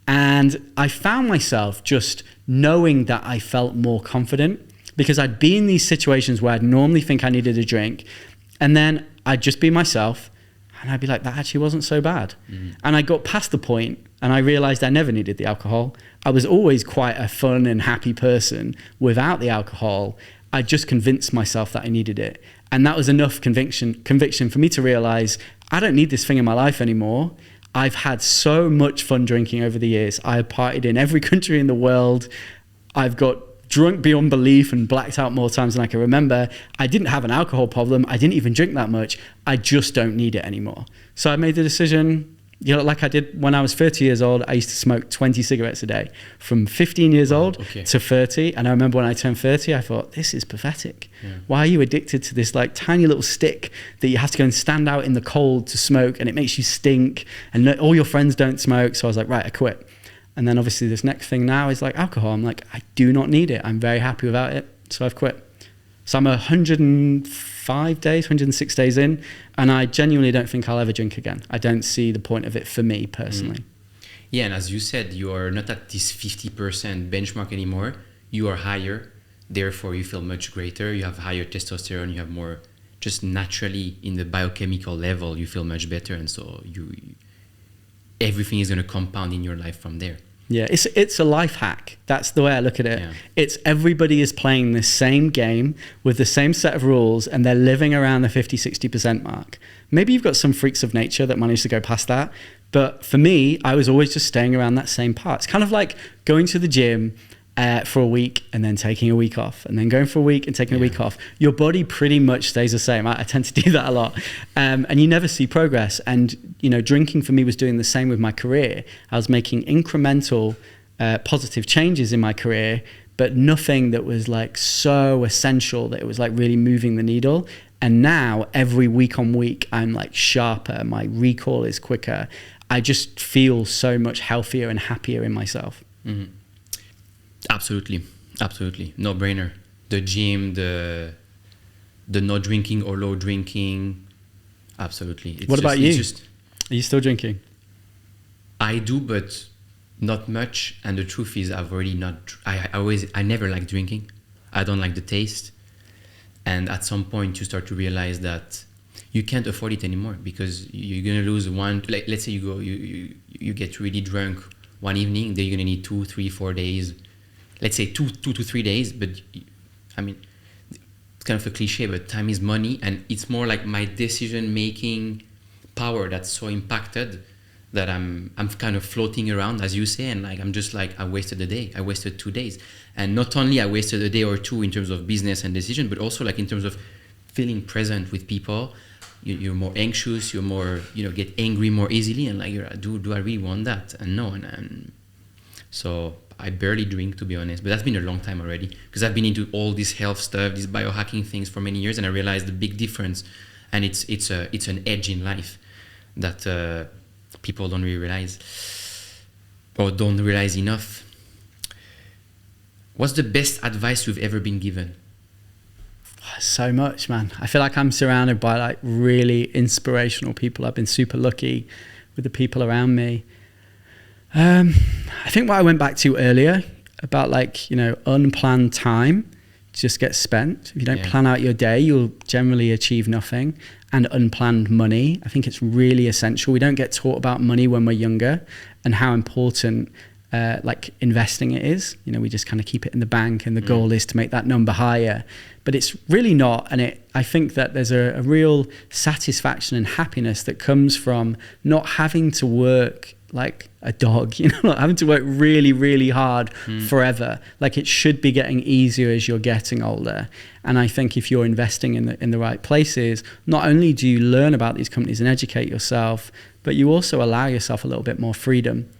And I found myself just knowing that I felt more confident because I'd be in these situations where I'd normally think I needed a drink, and then I'd just be myself, and I'd be like, that actually wasn't so bad. And I got past the point, and I realized I never needed the alcohol. I was always quite a fun and happy person without the alcohol. I just convinced myself that I needed it. And that was enough conviction for me to realize I don't need this thing in my life anymore. I've had so much fun drinking over the years. I have partied in every country in the world. I've got drunk beyond belief and blacked out more times than I can remember. I didn't have an alcohol problem. I didn't even drink that much. I just don't need it anymore. So I made the decision, like I did when I was 30 years old. I used to smoke 20 cigarettes a day from 15 years old to 30. And I remember when I turned 30, I thought, this is pathetic. Yeah. Why are you addicted to this like tiny little stick that you have to go and stand out in the cold to smoke and it makes you stink and all your friends don't smoke? So I was like, right, I quit. And then obviously this next thing now is like alcohol. I'm like, I do not need it. I'm very happy without it. So I've quit. So I'm 105 days, 106 days in, and I genuinely don't think I'll ever drink again. I don't see the point of it for me personally. Yeah, and as you said, you are not at this 50% benchmark anymore. You are higher. Therefore, you feel much greater. You have higher testosterone. You have more, just naturally in the biochemical level, you feel much better. And so everything is going to compound in your life from there. Yeah, it's a life hack. That's the way I look at it. Yeah. It's everybody is playing the same game with the same set of rules and they're living around the 50-60% mark. Maybe you've got some freaks of nature that manage to go past that. But for me, I was always just staying around that same part. It's kind of like going to the gym for a week and then taking a week off and then going for a week and taking a week off. Your body pretty much stays the same. I tend to do that a lot. And you never see progress. And, drinking for me was doing the same with my career. I was making incremental positive changes in my career, but nothing that was like so essential that it was like really moving the needle. And now every week on week, I'm like sharper. My recall is quicker. I just feel so much healthier and happier in myself. Mm-hmm. Absolutely. No brainer. The gym, the no drinking or low drinking, Absolutely. What about you? Are you still drinking? I do, but not much. And the truth is, I've already not. I never like drinking. I don't like the taste. And at some point, you start to realize that you can't afford it anymore, because you're gonna lose one. Like, let's say you get really drunk one evening, then you're gonna need 2, 3, 4 days. Let's say two to 3 days. But I mean, it's kind of a cliche, but time is money, and it's more like my decision-making power that's so impacted that I'm kind of floating around, as you say, and like I'm just like, I wasted a day, I wasted 2 days, and not only I wasted a day or two in terms of business and decision, but also like in terms of feeling present with people. You're more anxious, you're more, get angry more easily, and like, do I really want that? And no, and so I barely drink, to be honest, but that's been a long time already, because I've been into all this health stuff, these biohacking things for many years, and I realized the big difference, and it's an edge in life that people don't really realize, or don't realize enough. What's the best advice you've ever been given? So much, man. I feel like I'm surrounded by like really inspirational people. I've been super lucky with the people around me. I think what I went back to earlier about like, unplanned time just gets spent. If you don't plan out your day, you'll generally achieve nothing. And unplanned money, I think it's really essential. We don't get taught about money when we're younger and how important like investing it is. We just kind of keep it in the bank, and the goal is to make that number higher. But it's really not. And I think that there's a real satisfaction and happiness that comes from not having to work like a dog, not having to work really, really hard forever. Like, it should be getting easier as you're getting older. And I think if you're investing in the right places, not only do you learn about these companies and educate yourself, but you also allow yourself a little bit more freedom.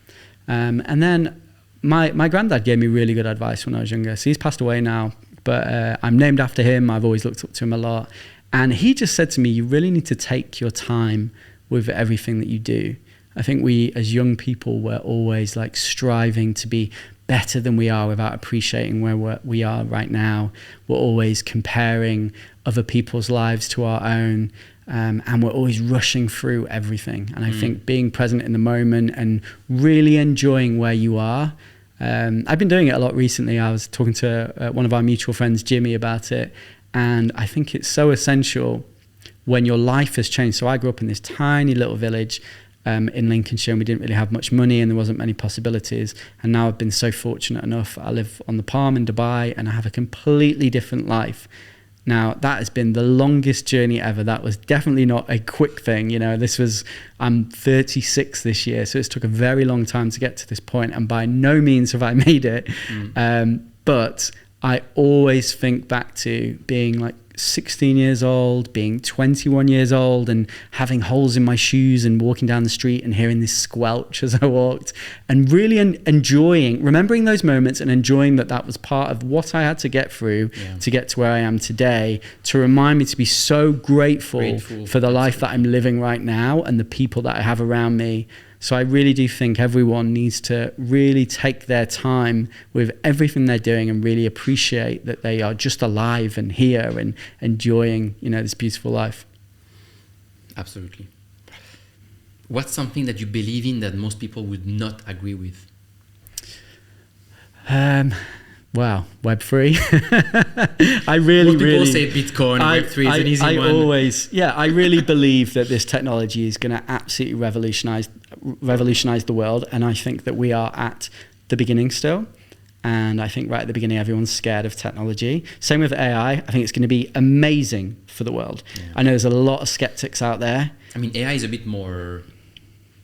And then my granddad gave me really good advice when I was younger. So he's passed away now, but I'm named after him. I've always looked up to him a lot. And he just said to me, you really need to take your time with everything that you do. I think we, as young people, we're always like striving to be better than we are without appreciating where we are right now. We're always comparing other people's lives to our own. And we're always rushing through everything. And I think being present in the moment and really enjoying where you are. I've been doing it a lot recently. I was talking to one of our mutual friends, Jimmy, about it. And I think it's so essential when your life has changed. So I grew up in this tiny little village in Lincolnshire, and we didn't really have much money, and there wasn't many possibilities. And now I've been so fortunate enough. I live on the Palm in Dubai, and I have a completely different life. Now, that has been the longest journey ever. That was definitely not a quick thing. I'm 36 this year, so it's took a very long time to get to this point, and by no means have I made it. But I always think back to being like 16 years old, being 21 years old, and having holes in my shoes and walking down the street and hearing this squelch as I walked, and really remembering those moments and enjoying that was part of what I had to get through to get to where I am today, to remind me to be so grateful for the life that I'm living right now and the people that I have around me. So I really do think everyone needs to really take their time with everything they're doing and really appreciate that they are just alive and here and enjoying, this beautiful life. Absolutely. What's something that you believe in that most people would not agree with? Wow, web3. I really, most people say Bitcoin, web3 is an easy one. I really believe that this technology is going to absolutely revolutionize the world. And I think that we are at the beginning still. And I think right at the beginning, everyone's scared of technology. Same with AI. I think it's going to be amazing for the world. Yeah. I know there's a lot of skeptics out there. I mean, AI is a bit more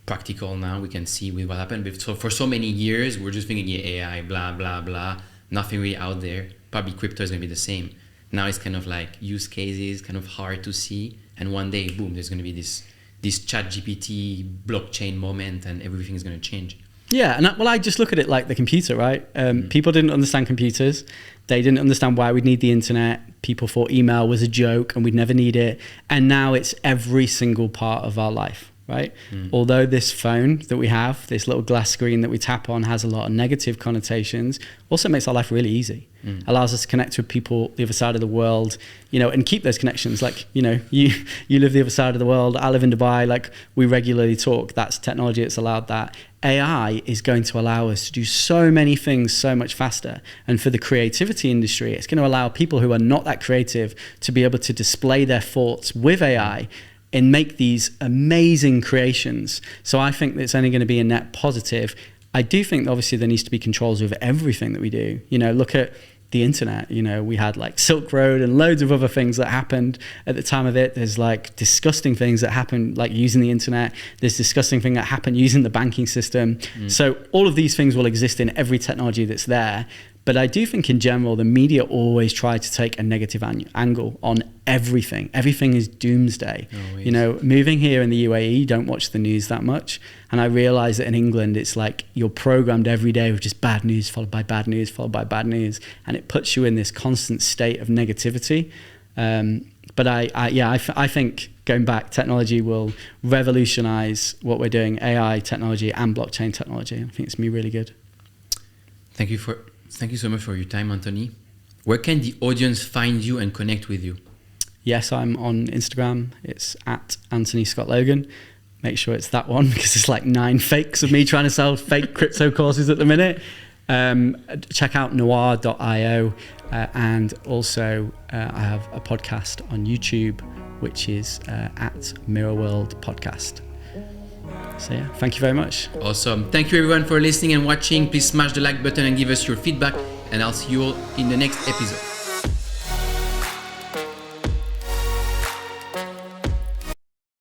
practical now. We can see with what happened. So for so many years, we're just thinking, AI, blah, blah, blah. Nothing really out there. Probably crypto is going to be the same. Now it's kind of like use cases, kind of hard to see. And one day, boom, there's going to be this ChatGPT blockchain moment, and everything is going to change. Yeah, and I just look at it like the computer, right? People didn't understand computers. They didn't understand why we'd need the internet. People thought email was a joke and we'd never need it. And now it's every single part of our life, right? Although this phone that we have, this little glass screen that we tap on, has a lot of negative connotations, also makes our life really easy. Allows us to connect with people the other side of the world, and keep those connections. Like, you live the other side of the world, I live in Dubai, like we regularly talk. That's technology that's allowed that. AI is going to allow us to do so many things so much faster. And for the creativity industry, it's going to allow people who are not that creative to be able to display their thoughts with AI and make these amazing creations. So I think that it's only going to be a net positive. I do think obviously there needs to be controls over everything that we do. Look at the internet. We had like Silk Road and loads of other things that happened at the time of it. There's like disgusting things that happened like using the internet. There's disgusting thing that happened using the banking system. So all of these things will exist in every technology that's there. But I do think in general, the media always try to take a negative angle on everything. Everything is doomsday. Always. Moving here in the UAE, don't watch the news that much. And I realize that in England, it's like you're programmed every day with just bad news, followed by bad news, followed by bad news. And it puts you in this constant state of negativity. But I think going back, technology will revolutionize what we're doing, AI technology and blockchain technology. I think it's going to be really good. Thank you so much for your time, Anthony. Where can the audience find you and connect with you? Yes, I'm on Instagram. It's at Anthony Scott Logan. Make sure it's that one because there's like 9 fakes of me trying to sell fake crypto courses at the minute. Check out Noir.io. And also I have a podcast on YouTube, which is at Mirror World Podcast. So yeah, thank you very much. Awesome. Thank you everyone for listening and watching. Please smash the like button and give us your feedback. And I'll see you all in the next episode.